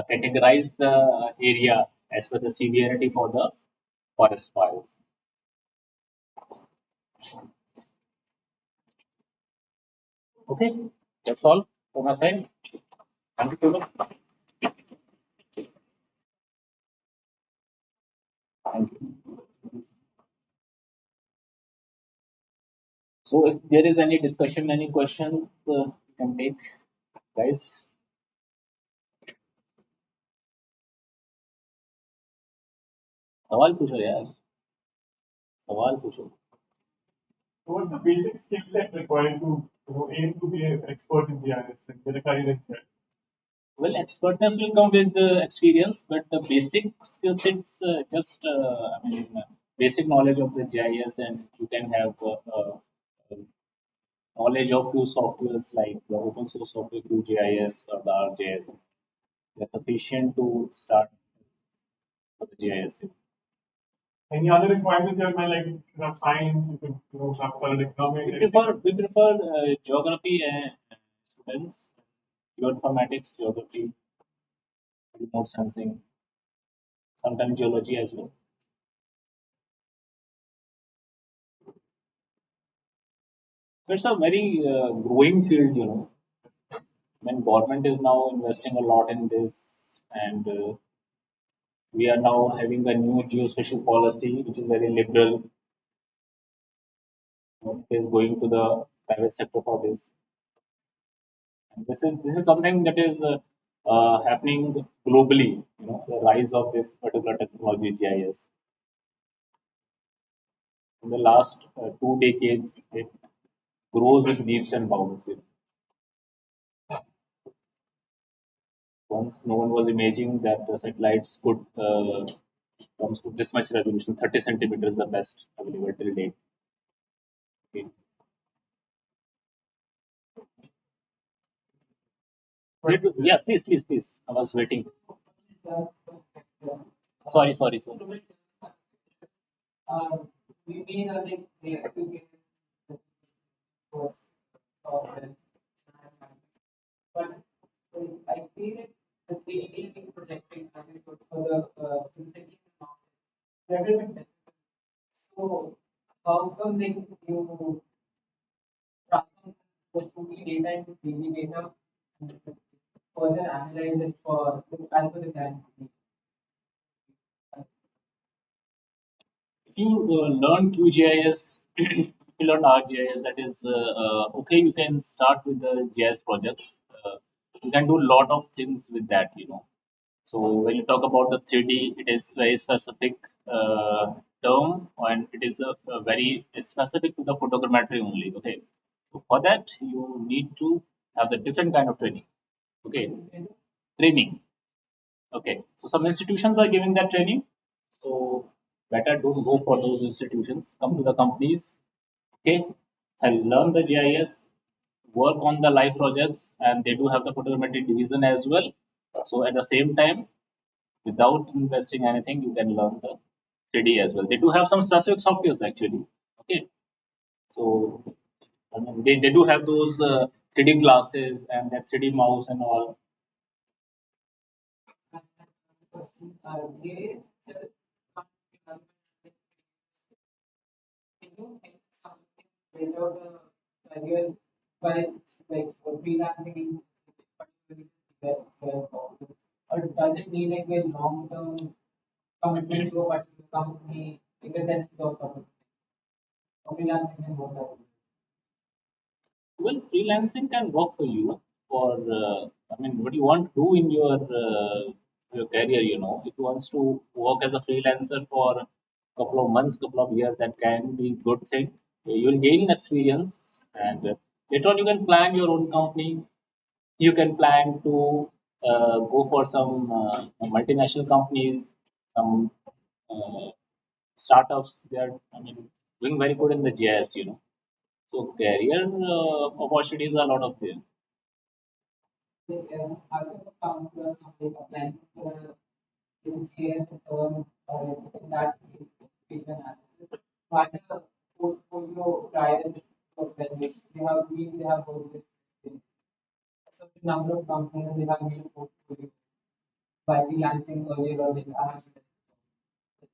categorize the area as per the severity for the forest fires. Okay, that's all from my side. Thank you. Thank you. So if there is any discussion, any questions, you can take, guys. सवाल पूछो यार सवाल पूछो So what's the basic skill set required to aim to be an expert in GIS and get a career in GIS? Well, expertness will come with the experience, but the basic skill sets, just basic knowledge of the GIS, and you can have knowledge of few softwares like the open source software through GIS or the RJS. They're sufficient to start for the GIS. Any other requirements you have, like you should have science, you could have current economics. We prefer geography and students, geoinformatics, geography, remote sensing, sometimes geology as well. It's a very growing field, When government is now investing a lot in this, and we are now having a new geospatial policy, which is very liberal. It is going to the private sector for this. And this is something that is happening globally. The rise of this particular technology, GIS. In the last 2 decades, it grows with leaps and bounds. Once no one was imagining that the satellites could comes to this much resolution, 30 centimeters the best available till date. Okay. Yeah, please. I was waiting. Sorry. we made like the activity was but I feel like the 3D projecting I mean, for the synthetic a little bit difficult. So how come like you transform the 2D data into 3D data and further analyze it for as per the current If you learn QGIS, if you learn ArcGIS, that is okay. You can start with the GIS projects. You can do a lot of things with that, you know. So when you talk about the 3D, it is very specific term, and it is a very specific to the photogrammetry only. Okay, so for that you need to have the different kind of training. Okay, training. Okay, so some institutions are giving that training. So better don't go for those institutions. Come to the companies. Okay, and learn the GIS, work on the live projects, and they do have the photogrammetry division as well. So at the same time, without investing anything, you can learn the 3D as well. They do have some specific softwares actually. Okay, so I mean, they do have those 3D glasses and that 3D mouse and all. person. They said, can you think something without a career by like for freelancing, particularly or does it need like a long term commitment to a particular company, like a desk job sort of thing? Or freelancing can work out. Well, freelancing can work for you for, I mean, what you want to do in your career, you know, if you want to work as a freelancer for a couple of months, couple of years, that can be good thing. You will gain experience, and later on you can plan your own company. You can plan to go for some multinational companies, some uh, startups. They are, I mean, doing very good in the GIS, you know. So career opportunities are a lot of them. Like, have you ever come across something applying for a CS and earn in that education analysis? What a portfolio trial for graduation. They have worked with a certain number of companies and they have made a portfolio by freelancing earlier or like I have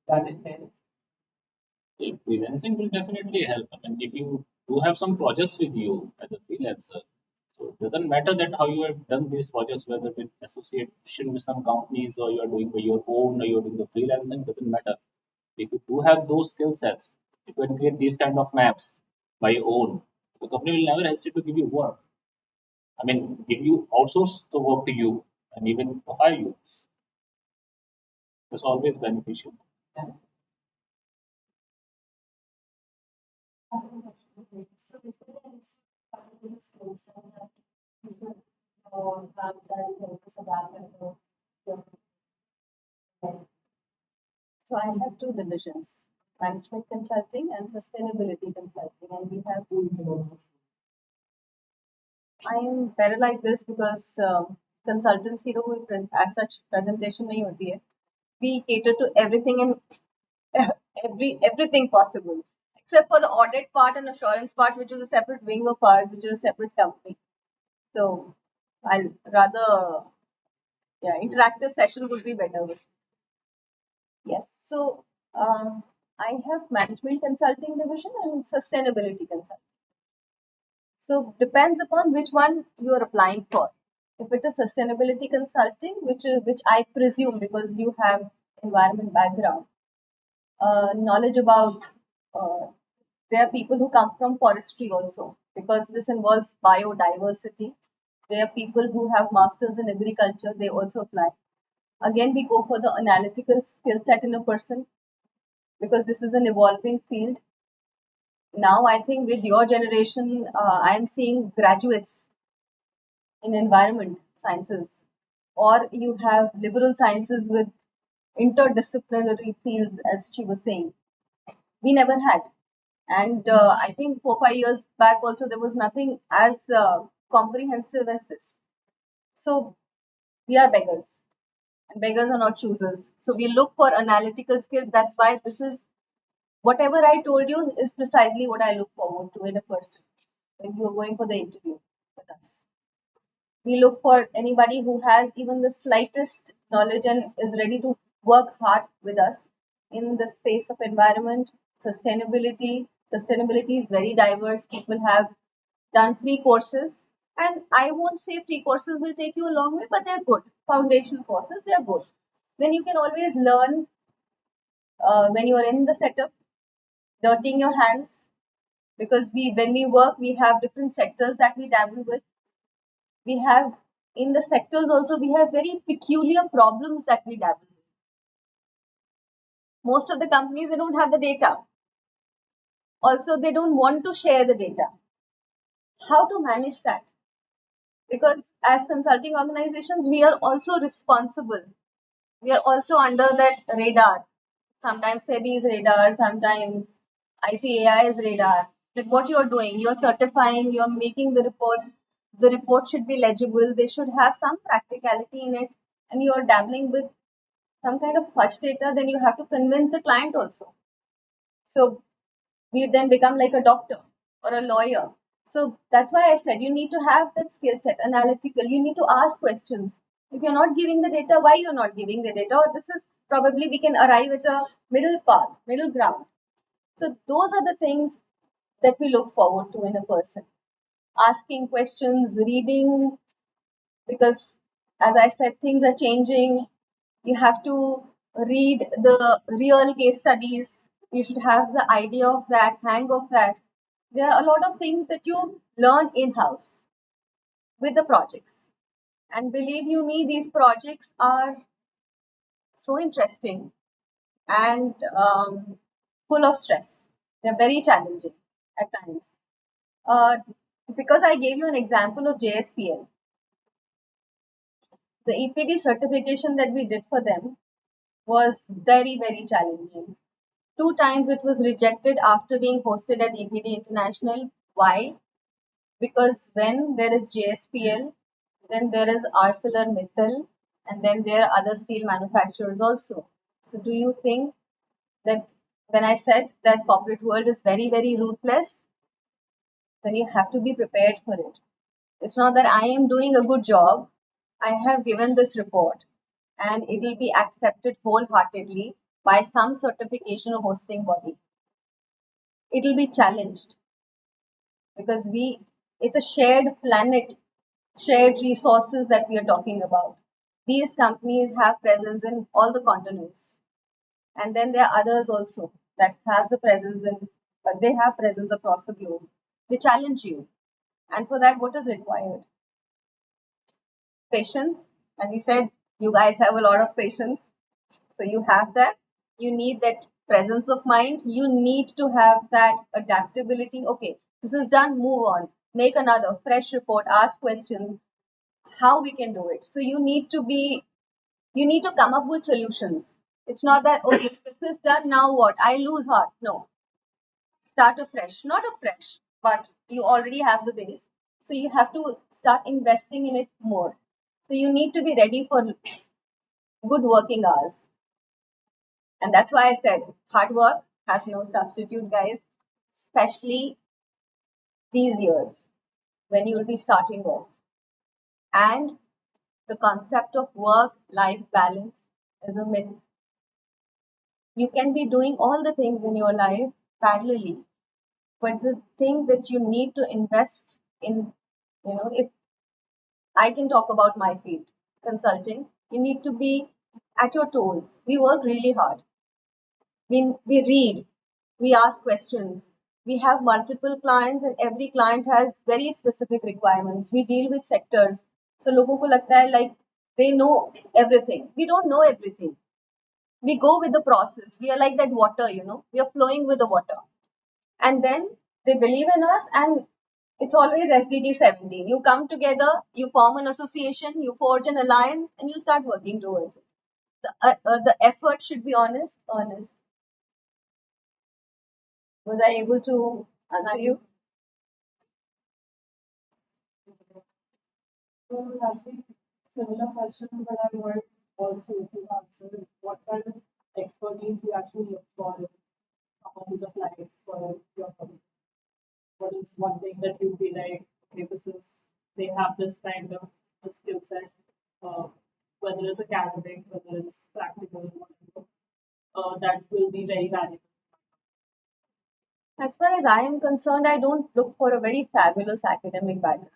does it help? If freelancing will definitely help. I mean, if you do have some projects with you as a freelancer, so it doesn't matter that how you have done these projects, whether with association with some companies or you are doing by your own or you're doing the freelancing, doesn't matter. If you do have those skill sets, you can create these kind of maps by your own. The company will never hesitate to give you work. I mean, give you outsource the work to you and even hire you. That's always beneficial. And So basically, I just particular skills that you should have that help us adapt and your life. So I have two divisions, management consulting and sustainability consulting, and we have. I'm better like this because consultancy तो कोई as such presentation नहीं होती है. We cater to everything and everything possible except for the audit part and assurance part, which is a separate wing of ours, which is a separate company. So I'll rather, yeah, interactive session would be better. Yes. So I have management consulting division and sustainability consulting. So depends upon which one you are applying for. If it is sustainability consulting, which I presume because you have environment background, knowledge about there are people who come from forestry also because this involves biodiversity. There are people who have masters in agriculture, they also apply. Again, we go for the analytical skill set in a person because this is an evolving field. Now, I think with your generation, I'm seeing graduates in environment sciences, or you have liberal sciences with interdisciplinary fields, as she was saying. We never had. And I think 4 5 years back also there was nothing as comprehensive as this. So we are beggars, and beggars are not choosers. So we look for analytical skills. That's why this is whatever I told you is precisely what I look forward to in a person when you are going for the interview with us. We look for anybody who has even the slightest knowledge and is ready to work hard with us in the space of environment, sustainability. Sustainability is very diverse. People have done 3 courses, and I won't say 3 courses will take you a long way, but they're good. Foundational courses, they're good. Then you can always learn when you are in the setup, dirtying your hands, because when we work, we have different sectors that we dabble with. We have in the sectors also, we have very peculiar problems that we dabble with. Most of the companies, they don't have the data. Also, they don't want to share the data. How to manage that? Because as consulting organizations, we are also responsible. We are also under that radar. Sometimes SEBI's radar, sometimes ICAI's radar. That what you are doing, you are certifying, you are making the reports. The report should be legible. They should have some practicality in it, and you are dabbling with some kind of fudge data. Then you have to convince the client also. So we then become like a doctor or a lawyer. So that's why I said you need to have that skill set, analytical. You need to ask questions. If you're not giving the data, why you're not giving the data? Or this is probably we can arrive at a middle path, middle ground. So those are the things that we look forward to in a person. Asking questions, reading, because as I said, things are changing. You have to read the real case studies. You should have the idea of that, hang of that. There are a lot of things that you learn in house with the projects. And believe you me, these projects are so interesting and full of stress. They're very challenging at times. Uh, because I gave you an example of JSPL, the EPD certification that we did for them was very, very challenging. 2 times it was rejected after being hosted at EPD International. Why? Because when there is JSPL, then there is ArcelorMittal, and then there are other steel manufacturers also. So do you think that when I said that corporate world is very, very ruthless, then you have to be prepared for it. It's not that I am doing a good job. I have given this report and it will be accepted wholeheartedly by some certification or hosting body. It will be challenged because it's a shared planet, shared resources that we are talking about. These companies have presence in all the continents, and then there are others also that have the presence in, but they have presence across the globe. They challenge you, and for that, what is required? Patience. As you said, you guys have a lot of patience, so you have that. You need that presence of mind. You need to have that adaptability. Okay, this is done, move on. Make another fresh report, ask questions, how we can do it. So you need to come up with solutions. It's not that, okay, this is done, now what? I lose heart. No. Start afresh. Not afresh, but you already have the base. So you have to start investing in it more. So you need to be ready for good working hours. And that's why I said hard work has no substitute, guys, especially these years when you will be starting off. And the concept of work life balance is a myth. You can be doing all the things in your life parallelly, but the thing that you need to invest in, if I can talk about my field, consulting, you need to be at your toes. We work really hard. We read, we ask questions. We have multiple clients and every client has very specific requirements. We deal with sectors. So लोगों को लगता है like they know everything. We don't know everything. We go with the process. We are like that water, we are flowing with the water. And then they believe in us and it's always SDG 17. You come together, you form an association, you forge an alliance and you start working towards it. The effort should be honest. Was I able to answer you? So it was actually similar question, but I want also if you answer what kind of expertise you actually look for in someone who's that you'd be like, okay, they have this kind of a skill set, whether it's academic, whether it's practical, whatever, that will be very valuable. As far as I am concerned, I don't look for a very fabulous academic background.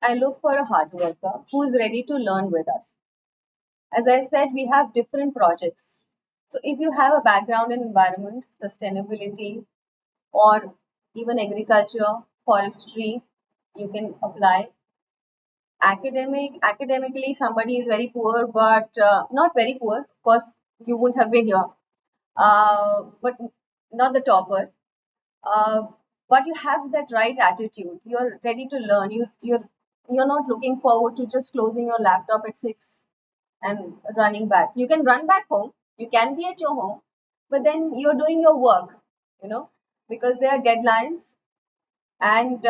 I look for a hard worker who's ready to learn with us. As I said, we have different projects. So if you have a background in environment, sustainability, or even agriculture, forestry, you can apply. Academically, somebody is very poor, but not very poor. Of course, you wouldn't have been here, but not the topper. Uh, but you have that right attitude. You're ready to learn. You're not looking forward to just closing your laptop at 6 and running back. You can run back home. You can be at your home, but then you're doing your work, you know, because there are deadlines and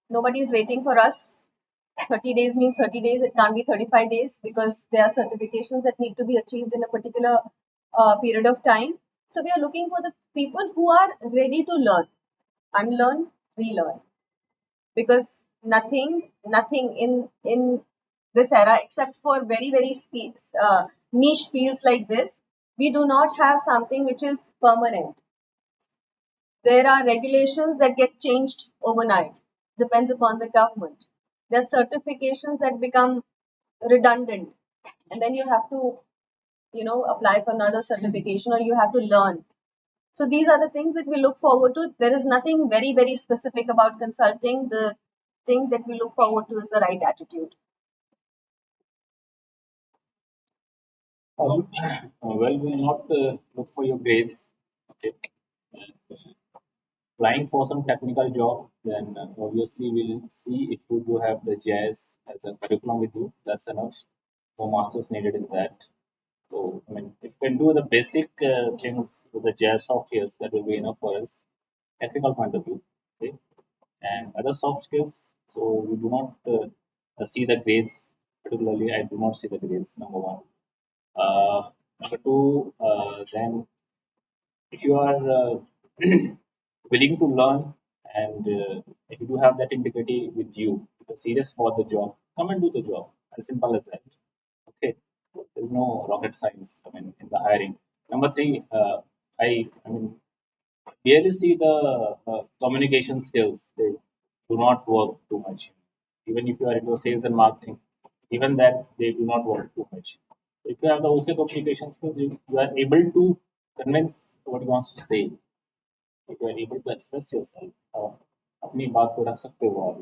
nobody is waiting for us. 30 days means 30 days. It can't be 35 days because there are certifications that need to be achieved in a particular period of time. So we are looking for the people who are ready to learn, unlearn, relearn, because nothing in this era, except for very niche fields like this, we do not have something which is permanent. There are regulations that get changed overnight, depends upon the government. There are certifications that become redundant, and then you have to, apply for another certification or you have to learn. So these are the things that we look forward to. There is nothing very specific about consulting. The thing that we look forward to is the right attitude. Well, we'll not look for your grades. Okay. And, applying for some technical job, then obviously we'll see if you do have the JS as a curriculum with you. That's enough. No masters needed in that. So, I mean, if we can do the basic things with the JS softwares, that will be enough for us, technical point of view. Okay. And other soft skills, so we do not see the grades, particularly. I do not see the grades, number one. Number two, then if you are willing to learn and if you do have that integrity with you, if you're serious about the job, come and do the job. As simple as that. Okay, there's no rocket science. I mean, in the hiring. Number three, I mean, barely see the communication skills. They do not work too much. Even if you are into sales and marketing, even that they do not work too much. If you have the okay communication skills, you are able to convince what you want to say. If you are able to express yourself, अपनी बात को रख सकते हो और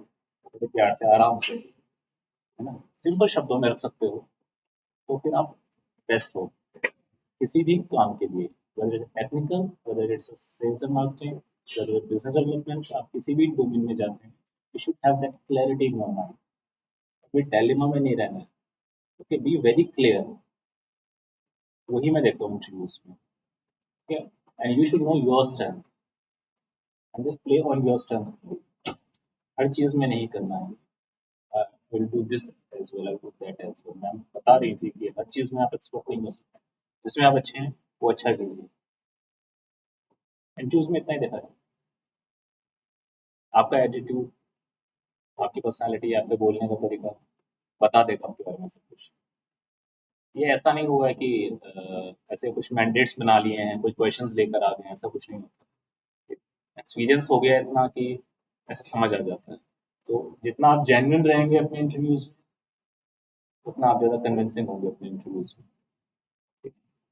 बड़े प्यार से आराम से, है ना, सिंपल शब्दों में रख सकते हो, तो फिर आप बेस्ट हो किसी भी काम के लिए, whether it's technical, whether it's sales and marketing, whether it's business development, आप किसी भी डोमेन में जाते हैं, you should have that clarity in your mind. कोई dilemma में नहीं रहना है. Okay, be very clear. वही मैं देखता हूँ इंटरव्यूज में. Okay, and you should know your strength. And just play on your strength. हर चीज में नहीं करना है. Will do this as well, I will do that as well. Ma'am बता रही थी कि हर चीज में आप एक्सपर्ट नहीं हो सकते. जिसमें आप अच्छे हैं वो अच्छा कीजिए. इंटरव्यूज में इतना ही देखा है. आपका एटीट्यूड, आपकी पर्सनालिटी, आपके बोलने का तरीका बता देगा आपके बारे में सब कुछ. ये ऐसा नहीं हुआ है कि ऐसे कुछ मैंडेट्स बना लिए हैं, कुछ क्वेश्चंस लेकर आ गए हैं, ऐसा कुछ नहीं होता. एक्सपीरियंस हो गया इतना कि ऐसा समझ आ जाता है. तो जितना आप जेन्युइन रहेंगे अपने इंटरव्यूज में, उतना आप ज़्यादा कन्विंसिंग होंगे अपने इंटरव्यूज में.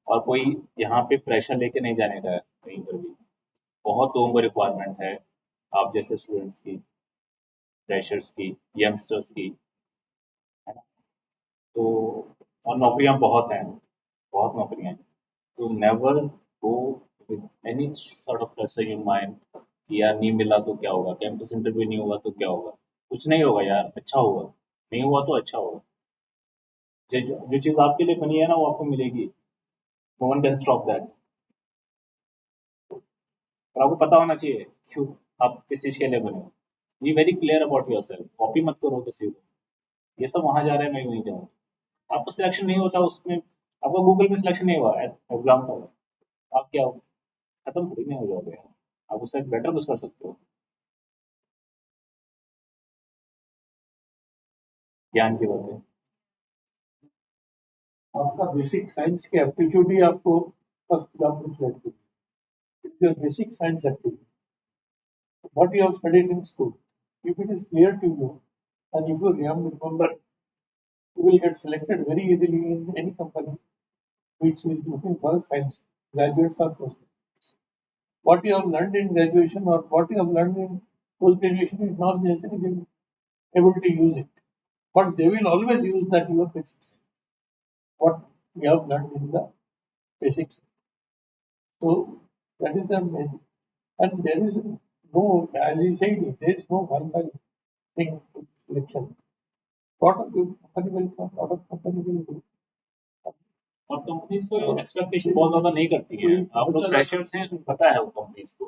और कोई यहाँ पे प्रेशर लेके नहीं जाने का है कहीं पर भी. बहुत लोगों को रिक्वायरमेंट है आप जैसे स्टूडेंट्स की, फ्रेशर्स की, यंगस्टर्स की, है ना. तो और नौकरियां बहुत हैं, बहुत नौकरियां हैं. तो never go with any sort of pressure in mind कि यार नहीं मिला तो क्या होगा, कैंपस इंटरव्यू नहीं हुआ तो क्या होगा. कुछ नहीं होगा यार, अच्छा होगा. नहीं हुआ तो अच्छा होगा. जो चीज आपके लिए बनी है ना वो आपको मिलेगी. No one can stop that. और आपको पता होना चाहिए क्यों आप किस चीज के लिए बने हो. Be very clear about your self. Copy मत करो किसी को. ये सब वहां जा रहे हैं, मैं वहीं जाऊँ. आपको सिलेक्शन नहीं होता उसमें, आपका गूगल में सिलेक्शन नहीं हुआ एग्जाम का, आप क्या हो, खत्म थोड़ी नहीं हो जाओगे. आप उससे बेटर कुछ कर सकते हो. ज्ञान की बातें। आपका बेसिक साइंस की एप्टीट्यूड ही आपको फर्स्ट जॉब में सिलेक्ट करेगी. It's your basic science aptitude. What you have studied in school, if it is clear to you, and if you remember, you will get selected very easily in any company which is looking for science graduates or postgraduates. What you have learned in graduation or what you have learned in post graduation is not necessarily able to use it, but they will always use that your basics, what you have learned in the basics. So that is the main, and there is no, as he said, there is no one-size thing to selection. Lot of company will come, lot of company will do. और companies को expectation बहुत ज्यादा नहीं करती हैं. आप लोग freshers हैं, पता है वो कंपनीज को.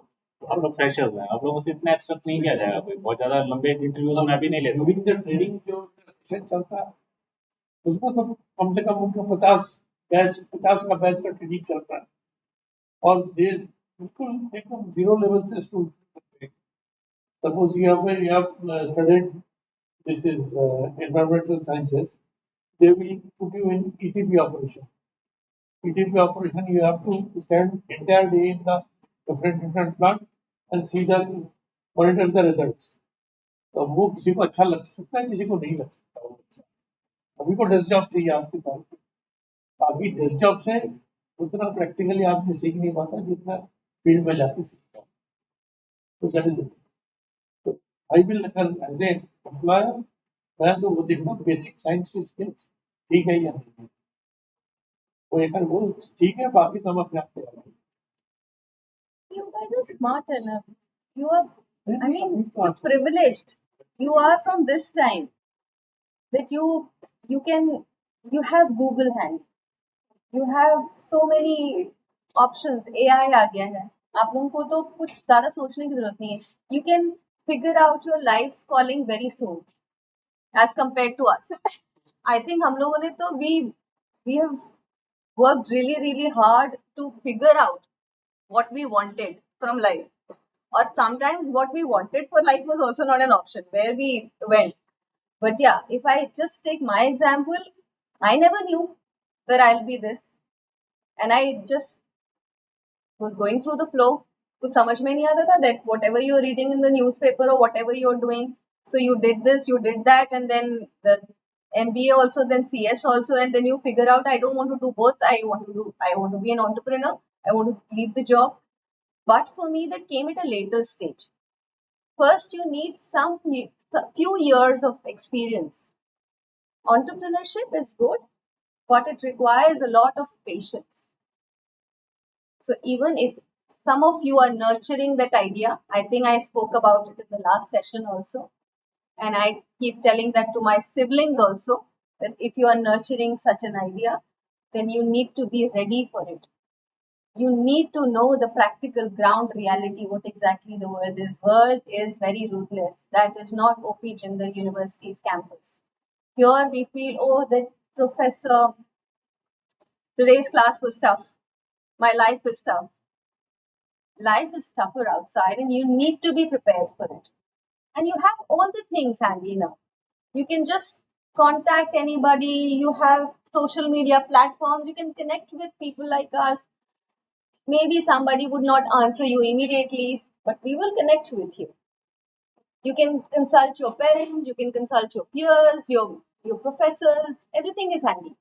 आप लोग फ्रेशर्स हैं, आप लोगों से इतना एक्सपेक्ट नहीं किया जाएगा. कोई बहुत ज्यादा लंबे इंटरव्यूज में भी नहीं लेता. During the training जो session चलता है, उसमें तो कम से कम उनका 50 का बैच का ट्रेनिंग चलता है, और देर बिल्कुल एकदम जीरो लेवल से student. Suppose you have studied this is environmental sciences, they will put you in ETP operation. ETP operation, you have to stand entire day in the different plant and see the monitor the results. तो वो किसी को अच्छा लग सकता है, किसी को नहीं लग सकता. वो अच्छा, सभी को डेस्क जॉब चाहिए आपके पास. बाकी डेस्क जॉब से उतना प्रैक्टिकली आपने सीख नहीं पाता जितना फील्ड में जाके सीखता. तो दैट इज इट. तो I will as a employer, मैं तो वो देखना बेसिक साइंस की स्किल्स ठीक है या नहीं. वो एक वो ठीक है, बाकी तो हम अपने आप तैयार हैं. You guys are smart enough. You are, I mean, you're privileged. You are from this time that you have Google handy. You have so many options. AI आ गया है. आप लोगों को तो कुछ ज़्यादा सोचने की जरूरत नहीं है. You can figure out your life's calling very soon, as compared to us. I think हम लोगों ने तो we have worked really hard to figure out what we wanted from life. Or sometimes what we wanted for life was also not an option where we went. But yeah, if I just take my example, I never knew that I'll be this. And I just was going through the flow. कुछ समझ में नहीं आता था that whatever you're reading in the newspaper or whatever you're doing, so you did this, you did that, and then the MBA also, then CS also, and then you figure out I don't want to do both. I want to be an entrepreneur. I want to leave the job. But for me, that came at a later stage. First, you need some few years of experience. Entrepreneurship is good, but it requires a lot of patience. So even if some of you are nurturing that idea, I think I spoke about it in the last session also. And I keep telling that to my siblings also, that if you are nurturing such an idea, then you need to be ready for it. You need to know the practical ground reality, what exactly the world is. World is very ruthless. That is not OP Jindal University's campus. Here we feel, oh, that professor, today's class was tough. My life is tough. Life is tougher outside and you need to be prepared for it. And you have all the things handy now. You can just contact anybody. You have social media platforms. You can connect with people like us. Maybe somebody would not answer you immediately, but we will connect with you. You can consult your parents, you can consult your peers, your professors. Everything is handy.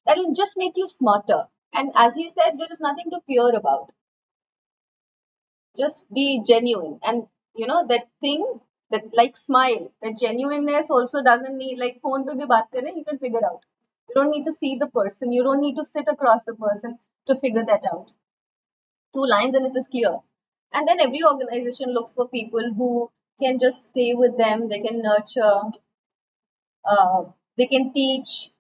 That will just make you smarter. And as he said, there is nothing to fear about. Just be genuine. And you know, that thing, that like smile, that genuineness also doesn't need, like phone pe bhi baat kar rahe, you can figure out. You don't need to see the person. You don't need to sit across the person to figure that out. 2 lines and it is clear. And then every organization looks for people who can just stay with them. They can nurture, they can teach,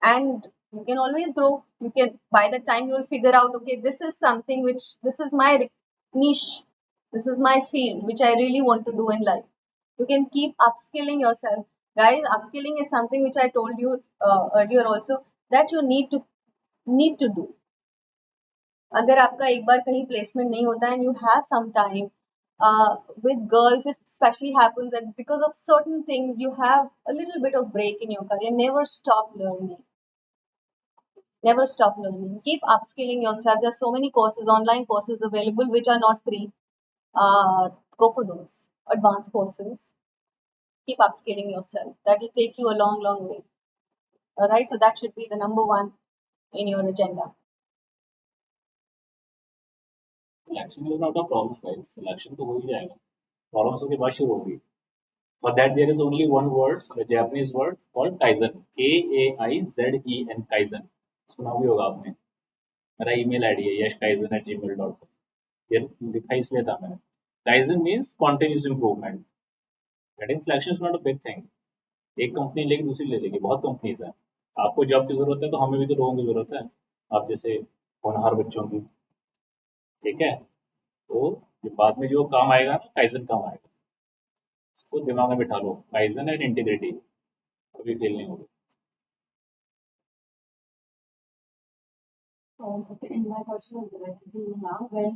and you can always grow. You can, by the time you will figure out, okay, this is something which, this is my niche, this is my field, which I really want to do in life. You can keep upskilling yourself. Guys, upskilling is something which I told you earlier also, that you need to do. अगर आपका एक बार कहीं placement नहीं होता है and you have some time, With girls, it especially happens that because of certain things, you have a little bit of break in your career. Never stop learning. Never stop learning. Keep upskilling yourself. There's so many courses, online courses available which are not free. Go for those advanced courses. Keep upskilling yourself. That will take you a long, long way. All right. So that should be the number one in your agenda. Selection is not a problem, guys. Selection तो हो ही जाएगा. Problems के बाद शुरू होगी. For that, there is only one word, the Japanese word called Kaizen. K-A-I-Z-E-N, Kaizen. सुना भी होगा आपने. मेरा email ID है yashkaizen@gmail.com. ये लिखा इसलिए था मैंने. Kaizen means continuous improvement. Getting selection is not a big thing. एक कंपनी लेगी दूसरी ले लेगी, बहुत कंपनीज हैं. आपको जॉब की जरूरत है तो हमें भी तो लोगों की जरूरत है, आप जैसे होनहार बच्चों की. ठीक है, तो बाद में जो काम आएगा ना, काइजन काम आएगा. इसको दिमाग में बिठा लो, काइजन एंड इंटीग्रिटी, कभी फेल नहीं होगी. Okay, my question is directed to you now. When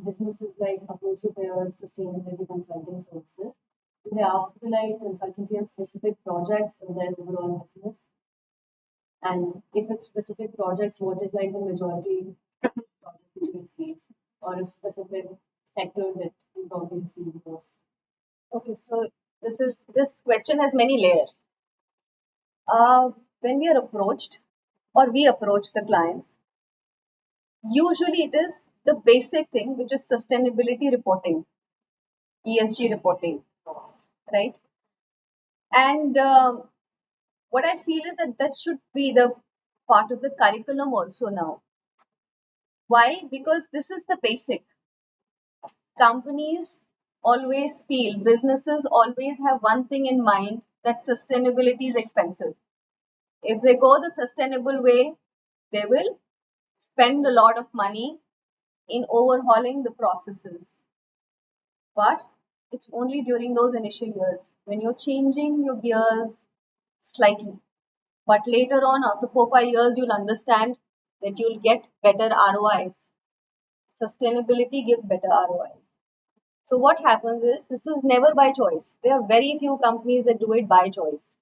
businesses like approach you for your sustainability consulting services, do they ask you like consultancy on specific projects or their overall business? And if it's specific projects, what is like the majority projects that you see, or a specific sector that you probably see the most? Okay, so this question has many layers. When we are approached or we approach the clients, usually it is the basic thing, which is sustainability reporting, ESG reporting, right? And what I feel is that that should be the part of the curriculum also now. Why? Because this is the basic. Companies always feel, businesses always have one thing in mind, that sustainability is expensive. If they go the sustainable way, they will spend a lot of money in overhauling the processes. But it's only during those initial years when you're changing your gears slightly. But later on, after 4-5 years, you'll understand that you'll get better ROIs. Sustainability gives better ROIs. So what happens is, this is never by choice. There are very few companies that do it by choice.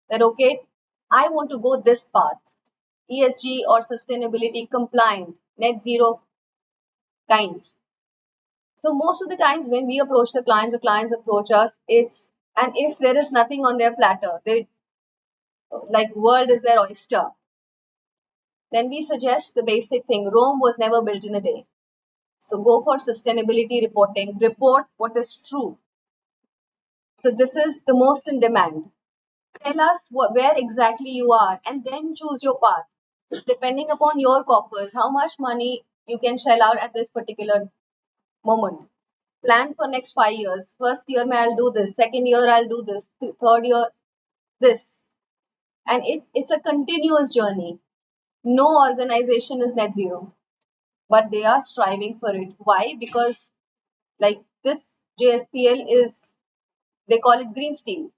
That okay, I want to go this path, ESG or sustainability compliant, net zero kinds. So most of the times when we approach the clients approach us, and if there is nothing on their platter, they like world is their oyster, then we suggest the basic thing. Rome was never built in a day. So go for sustainability reporting. Report what is true. So this is the most in demand. Tell us where exactly you are and then choose your path. Depending upon your coffers, how much money you can shell out at this particular moment. Plan for next 5 years. First year, I'll do this. Second year, I'll do this. Third year, this. And it's a continuous journey. No organization is net zero, but they are striving for it. Why? Because like this JSPL is, they call it green steel.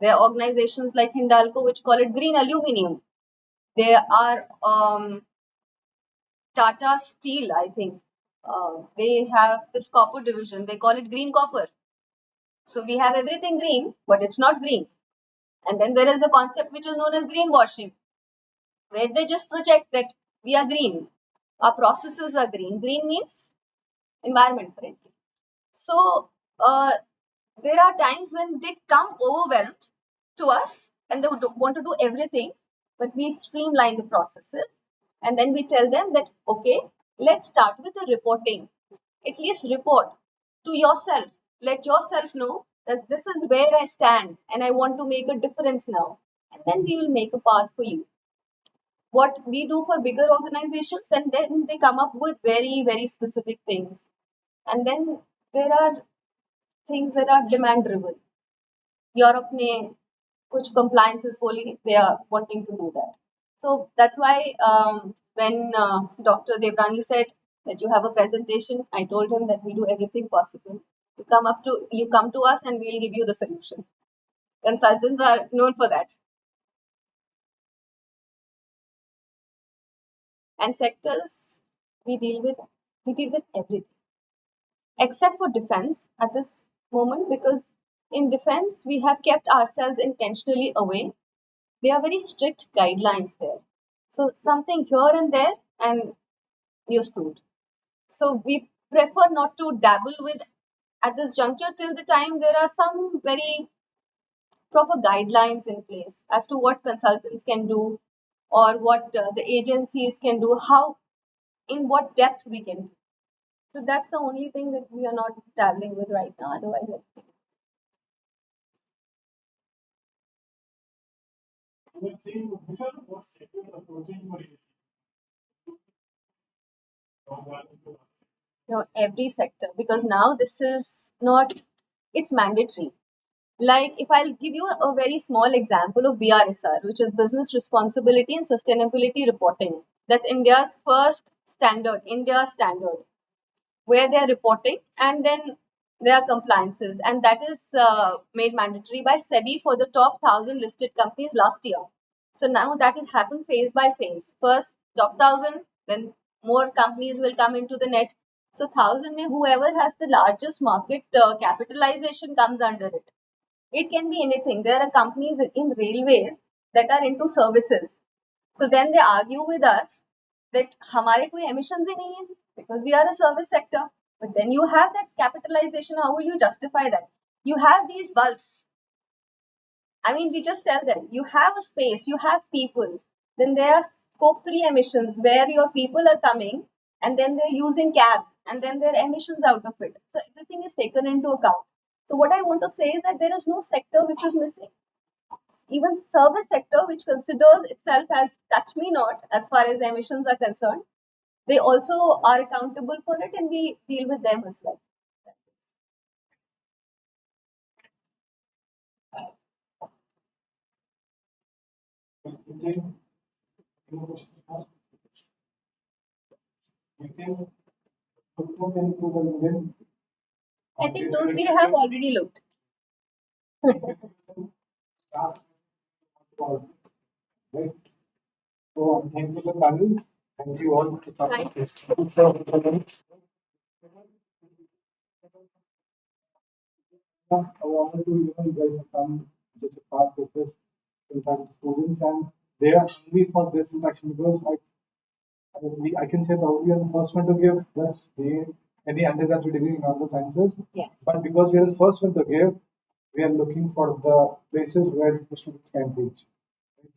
There are organizations like Hindalco which call it green aluminum. There are Tata Steel, I think. They have this copper division. They call it green copper. So we have everything green, but it's not green. And then there is a concept which is known as greenwashing, where they just project that we are green. Our processes are green. Green means environment friendly. So there are times when they come overwhelmed to us and they want to do everything, but we streamline the processes and then we tell them that, okay, let's start with the reporting. At least report to yourself. Let yourself know that this is where I stand and I want to make a difference now. And then we will make a path for you. What we do for bigger organizations, and then they come up with very, very specific things. And then there are things that are demand driven. Europe ने कुछ compliances fully, they are wanting to do that. So that's why when Dr. Devrani said that you have a presentation, I told him that we do everything possible. You come to us and we'll give you the solution. Consultants are known for that. And sectors we deal with everything. except for defense at this moment, because in defense we have kept ourselves intentionally away. There are very strict guidelines there. So something here and there, and you're screwed. So we prefer not to dabble with at this juncture till the time there are some very proper guidelines in place as to what consultants can do, or what the agencies can do, how, in what depth we can do. So that's the only thing that we are not dabbling with right now. Otherwise, everything. Let's see, which are the most sectors approaching for you? Every sector, because now this is not, it's mandatory. Like, if I'll give you a very small example of BRSR, which is Business Responsibility and Sustainability Reporting. That's India's first standard, India standard, where they are reporting and then there are compliances. And that is made mandatory by SEBI for the top 1,000 listed companies last year. So now that will happen phase by phase. First, top 1,000, then more companies will come into the net. So 1,000 mein whoever has the largest market capitalization comes under it. It can be anything. There are companies in railways that are into services. So then they argue with us that हमारे कोई emissions ही नहीं है because we are a service sector. But then you have that capitalization. How will you justify that? You have these bulbs. I mean, we just tell them you have a space, you have people. Then there are scope 3 emissions where your people are coming and then they're using cabs and then there are emissions out of it. So everything is taken into account. So what I want to say is that there is no sector which is missing. Even service sector, which considers itself as touch me not as far as emissions are concerned, they also are accountable for it and we deal with them as well. I think 2-3 have already looked. Right. So thank you, the panel. Thank you all for coming. I wanted to, you guys have come such a far with this impact students, and they are only for this interaction because I can say that we are the first one to give this any undergraduate degree in other sciences. Yes. But because we are the first one to give, we are looking for the places where the students can reach.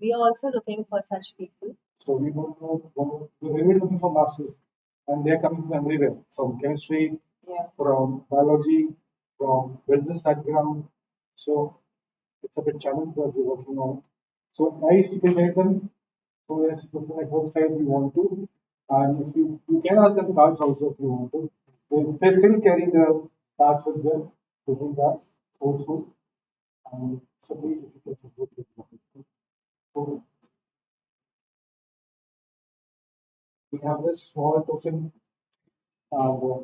We are also looking for such people. So we don't know, we're really looking for masters, and they're coming from everywhere, from chemistry, from biology, from business background. So it's a bit challenge that we're working on. So nice, you can make them. So yes, like what side you want to, and if you can ask them cards also if you want to. They still carry the cards with them, visiting cards also. So please, if you can support it. So we have this small token. Uh,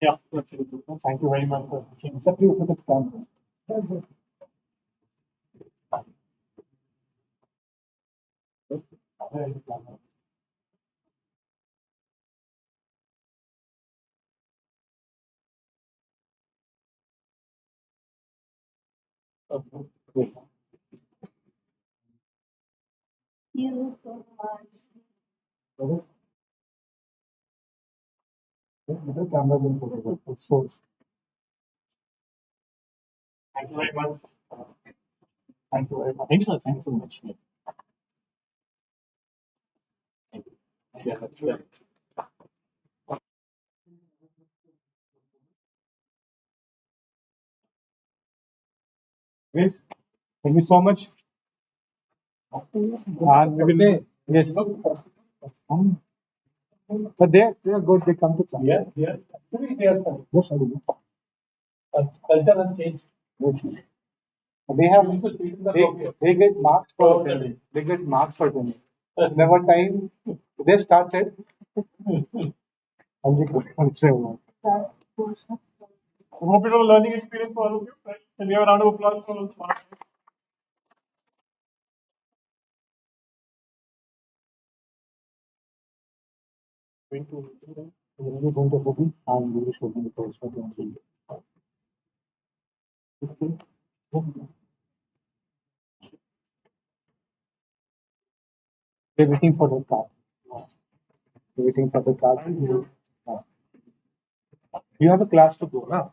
Yeah, absolutely. Thank you very much for sharing. So please look at the camera. Okay. Thank you so much. The camera will put it. So thank you very much. Thank you very much. Thank you, sir. Thank you so much. Yeah. Great. Thank you so much. And we will, yes. But they are good. They come to class. Yeah. Actually, they are fine. Yes, I do. Culture has changed. Yes. They have they get marks for attending. They get marks for attending. Never time they started. Hope it was a learning experience for all of you. Right? And we have a round of applause for all smart. Going to Sophie and we will show you the course for 20. We're waiting for the card. We're waiting for the card. You have a class to go, now.